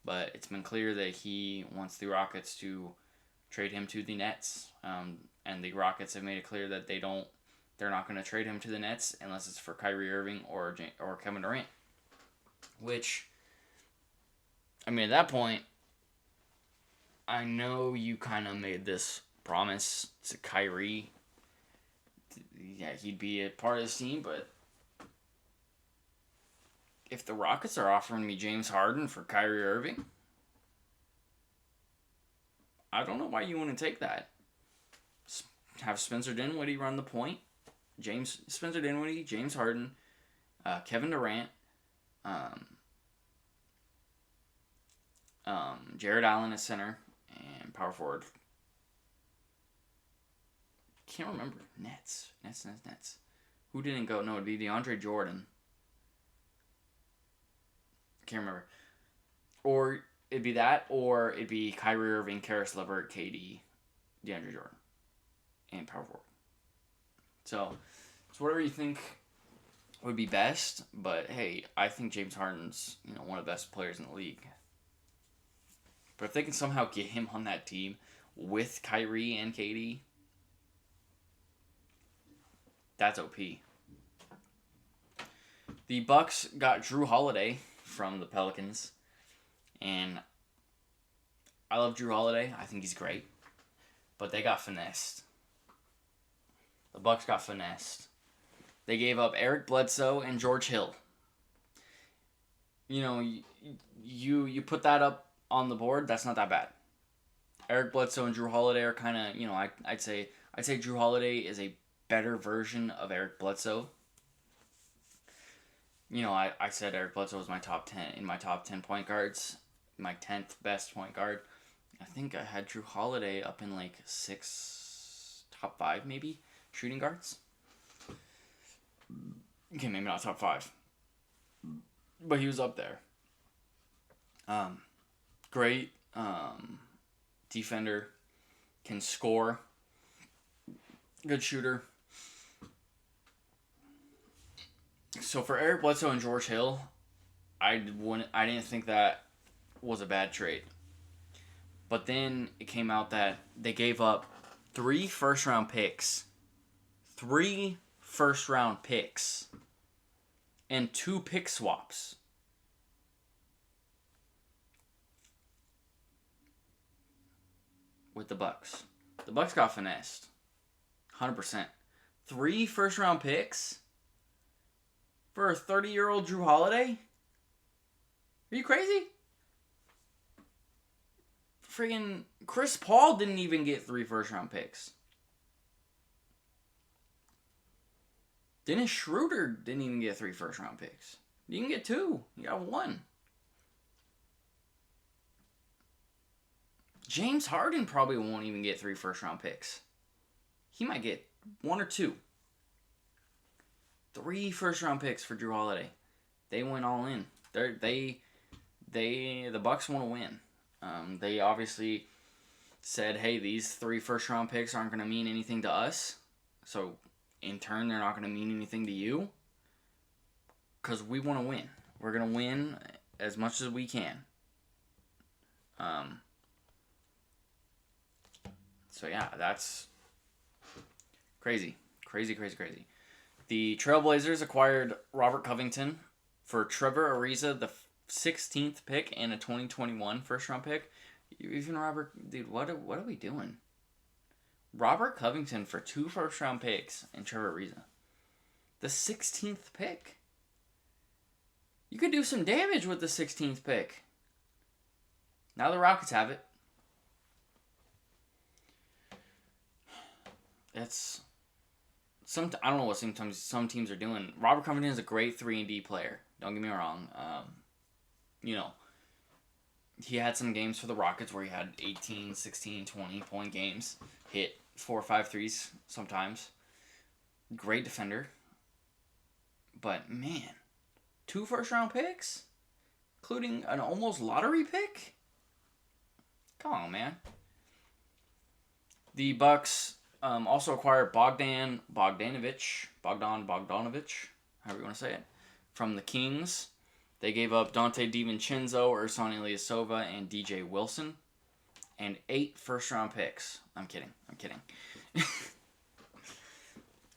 But it's been clear that he wants the Rockets to trade him to the Nets. And the Rockets have made it clear that they're not going to trade him to the Nets unless it's for Kyrie Irving or Kevin Durant. Which, I mean, at that point, I know you kind of made this promise to Kyrie. Yeah, he'd be a part of this team, but if the Rockets are offering me James Harden for Kyrie Irving, I don't know why you want to take that. Have Spencer Dinwiddie run the point. Spencer Dinwiddie, James Harden, Kevin Durant, Jared Allen at center, and power forward. Can't remember. Nets. Who didn't go? No, it'd be DeAndre Jordan. Can't remember. Or it'd be that, or it'd be Kyrie Irving, Karis LeVert, KD, DeAndre Jordan, and power forward. So, it's whatever you think would be best. But hey, I think James Harden's one of the best players in the league. But if they can somehow get him on that team with Kyrie and KD, that's OP. The Bucks got Drew Holiday from the Pelicans, and I love Drew Holiday. I think he's great, but they got finessed. The Bucks got finessed. They gave up Eric Bledsoe and George Hill. You put that up on the board. That's not that bad. Eric Bledsoe and Drew Holiday are kind of I'd say Drew Holiday is a better version of Eric Bledsoe. I said Eric Bledsoe was my top 10 point guards, my 10th best point guard. I think I had Drew Holiday up in like top 5 maybe shooting guards. Okay, maybe not top 5, but he was up there. Great defender, can score, good shooter. So for Eric Bledsoe and George Hill, I didn't think that was a bad trade. But then it came out that they gave up 3 first-round picks. 3 first-round picks. And 2 pick swaps. With the Bucks. The Bucks got finessed. 100%. 3 first-round picks for a 30-year-old Drew Holiday? Are you crazy? Friggin' Chris Paul didn't even get 3 first-round picks. Dennis Schroeder didn't even get 3 first-round picks. You can get 2. You got 1. James Harden probably won't even get 3 first-round picks. He might get 1 or 2. 3 first-round picks for Drew Holiday. They went all in. The Bucks want to win. They obviously said, hey, these 3 first-round picks aren't going to mean anything to us. So, in turn, they're not going to mean anything to you. Because we want to win. We're going to win as much as we can. So, yeah, that's crazy. Crazy. The Trailblazers acquired Robert Covington for Trevor Ariza, the 16th pick, and a 2021 first-round pick. Even Robert... Dude, what are we doing? Robert Covington for 2 first-round picks and Trevor Ariza. The 16th pick. You could do some damage with the 16th pick. Now the Rockets have it. It's I don't know what sometimes some teams are doing. Robert Covington is a great 3-and-D player. Don't get me wrong. You know, he had some games for the Rockets where he had 18, 16, 20-point games. Hit 4 or 5 threes sometimes. Great defender. But, man, 2 first-round picks? Including an almost lottery pick? Come on, man. The Bucks also acquired Bogdan Bogdanovic, however you want to say it, from the Kings. They gave up Dante DiVincenzo, Ersan Ilyasova, and DJ Wilson. And 8 first-round picks. I'm kidding.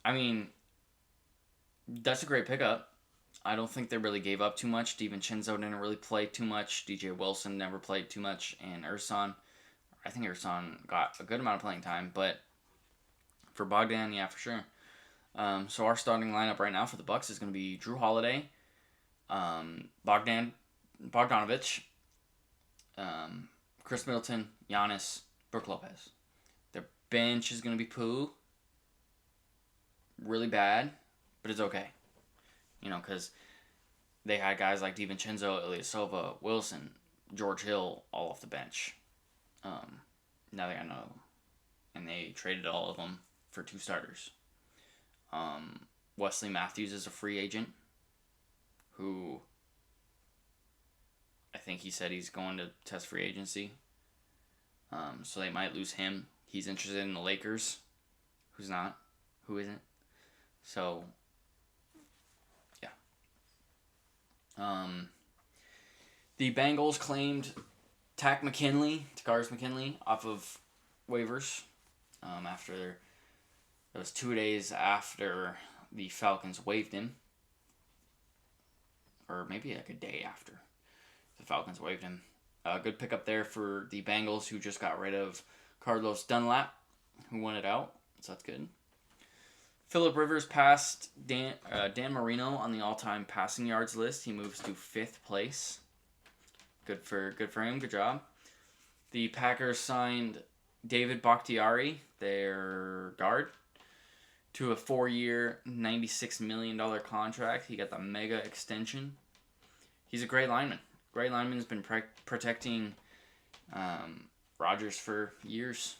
I mean, that's a great pickup. I don't think they really gave up too much. DiVincenzo didn't really play too much. DJ Wilson never played too much. And Ersan, I think Ersan got a good amount of playing time. But for Bogdan, yeah, for sure. So our starting lineup right now for the Bucks is going to be Drew Holiday, Bogdanovic, Chris Middleton, Giannis, Brook Lopez. Their bench is going to be poo. Really bad, but it's okay. You know, because they had guys like DiVincenzo, Ilyasova, Wilson, George Hill all off the bench. Now they got none of them. And they traded all of them for 2 starters. Wesley Matthews is a free agent who I think he said he's going to test free agency. So they might lose him. He's interested in the Lakers. Who's not? Who isn't? So, yeah. The Bengals claimed Takarius McKinley off of waivers after it was 2 days after the Falcons waived him. Or maybe like a day after the Falcons waived him. Good pickup there for the Bengals, who just got rid of Carlos Dunlap, who won it out. So that's good. Phillip Rivers passed Dan Marino on the all-time passing yards list. He moves to 5th place. Good for him. Good job. The Packers signed David Bakhtiari, their guard, to a 4-year, $96 million contract. He got the mega extension. He's a great lineman. Great lineman has been protecting Rodgers for years.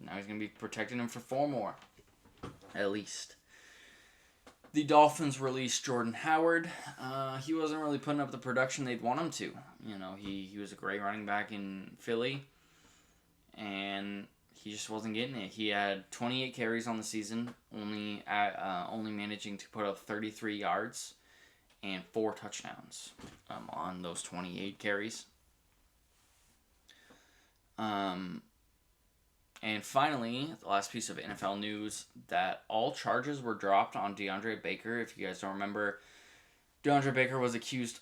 Now he's going to be protecting him for 4 more, at least. The Dolphins released Jordan Howard. He wasn't really putting up the production they'd want him to. You know, he was a great running back in Philly, and he just wasn't getting it. He had 28 carries on the season, only managing to put up 33 yards and 4 touchdowns on those 28 carries. And finally, the last piece of NFL news, that all charges were dropped on DeAndre Baker. If you guys don't remember, DeAndre Baker was accused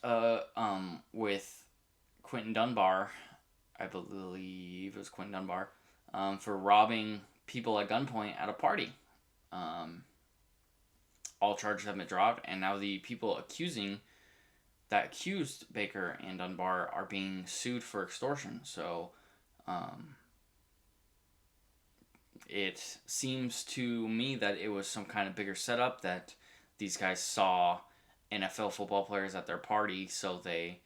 with Quentin Dunbar, I believe it was Quentin Dunbar, for robbing people at gunpoint at a party. All charges have been dropped, and now the people accused Baker and Dunbar are being sued for extortion. So, it seems to me that it was some kind of bigger setup, that these guys saw NFL football players at their party, so they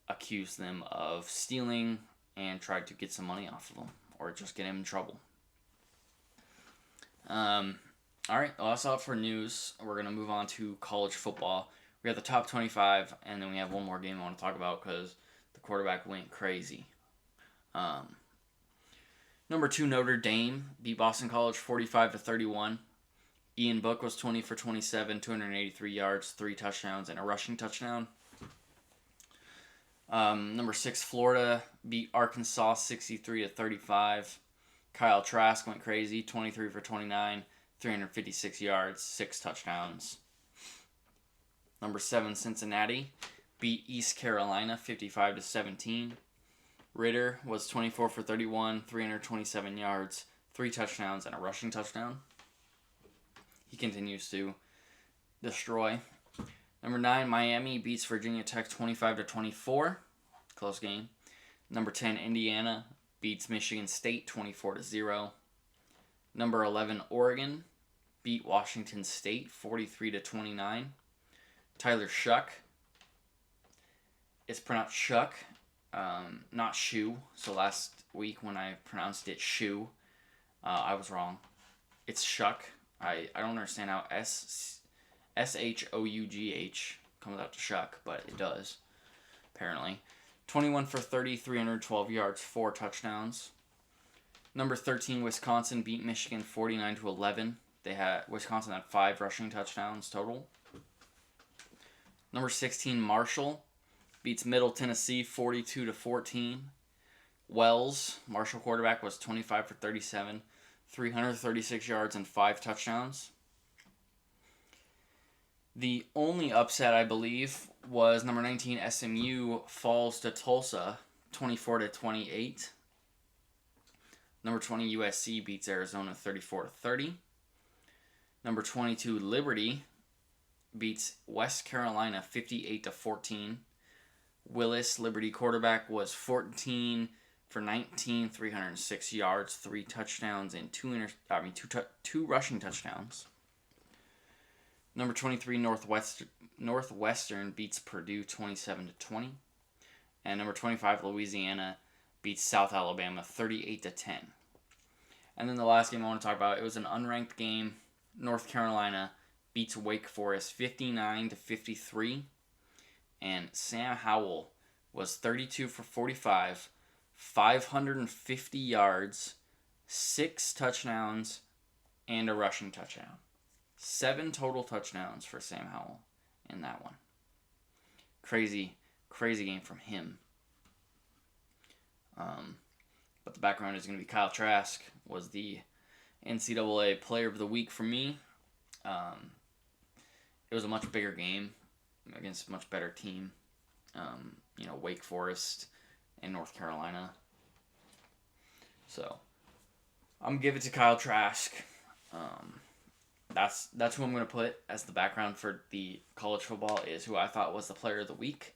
accused them of stealing and tried to get some money off of them, or just get him in trouble. Alright, well, that's all for news. We're going to move on to college football. We have the top 25, and then we have one more game I want to talk about because the quarterback went crazy. Number 2, Notre Dame beat Boston College 45-31. Ian Book was 20 for 27, 283 yards, 3 touchdowns, and a rushing touchdown. Number 6, Florida beat Arkansas 63-35. Kyle Trask went crazy, 23 for 29, 356 yards, 6 touchdowns. Number 7, Cincinnati beat East Carolina 55-17. Ritter was 24 for 31, 327 yards, 3 touchdowns, and a rushing touchdown. He continues to destroy. Number 9, Miami beats Virginia Tech 25-24. Close game. Number 10, Indiana beats Michigan State 24-0. Number 11, Oregon beat Washington State 43-29. Tyler Shuck. It's pronounced Shuck, not Shoe. So last week when I pronounced it Shoe, I was wrong. It's Shuck. I don't understand how Shough comes out to Shuck, but it does, apparently. 21 for 30, 312 yards, 4 touchdowns. Number 13, Wisconsin beat Michigan 49-11. Wisconsin had 5 rushing touchdowns total. Number 16, Marshall beats Middle Tennessee 42-14. Wells, Marshall quarterback, was 25 for 37, 336 yards and 5 touchdowns. The only upset, I believe, was number 19, SMU falls to Tulsa 24-28. Number 20, USC beats Arizona 34-30. Number 22, Liberty beats West Carolina 58-14. Willis, Liberty quarterback, was 14 for 19, 306 yards, 3 touchdowns, and 2 rushing touchdowns. Number 23, Northwestern beats Purdue 27-20. And number 25, Louisiana beats South Alabama 38-10. And then the last game I want to talk about, it was an unranked game. North Carolina beats Wake Forest 59-53. And Sam Howell was 32 for 45, 550 yards, 6 touchdowns, and a rushing touchdown. 7 total touchdowns for Sam Howell in that one. Crazy game from him. But the background is going to be Kyle Trask was the NCAA Player of the Week for me. It was a much bigger game against a much better team. Wake Forest and North Carolina. So, I'm going to give it to Kyle Trask. That's who I'm going to put as the background for the college football, is who I thought was the Player of the Week.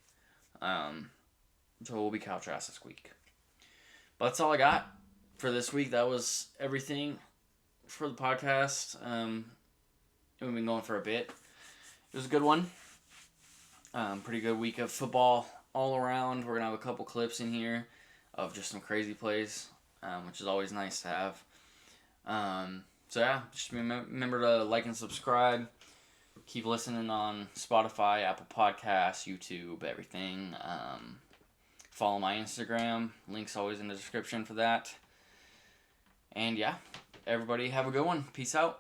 So it will be Kyle Trask this week. But that's all I got for this week. That was everything for the podcast. We've been going for a bit. It was a good one. Pretty good week of football all around. We're going to have a couple clips in here of just some crazy plays, which is always nice to have. So yeah, just remember to like and subscribe. Keep listening on Spotify, Apple Podcasts, YouTube, everything. Follow my Instagram. Link's always in the description for that. And yeah, everybody have a good one. Peace out.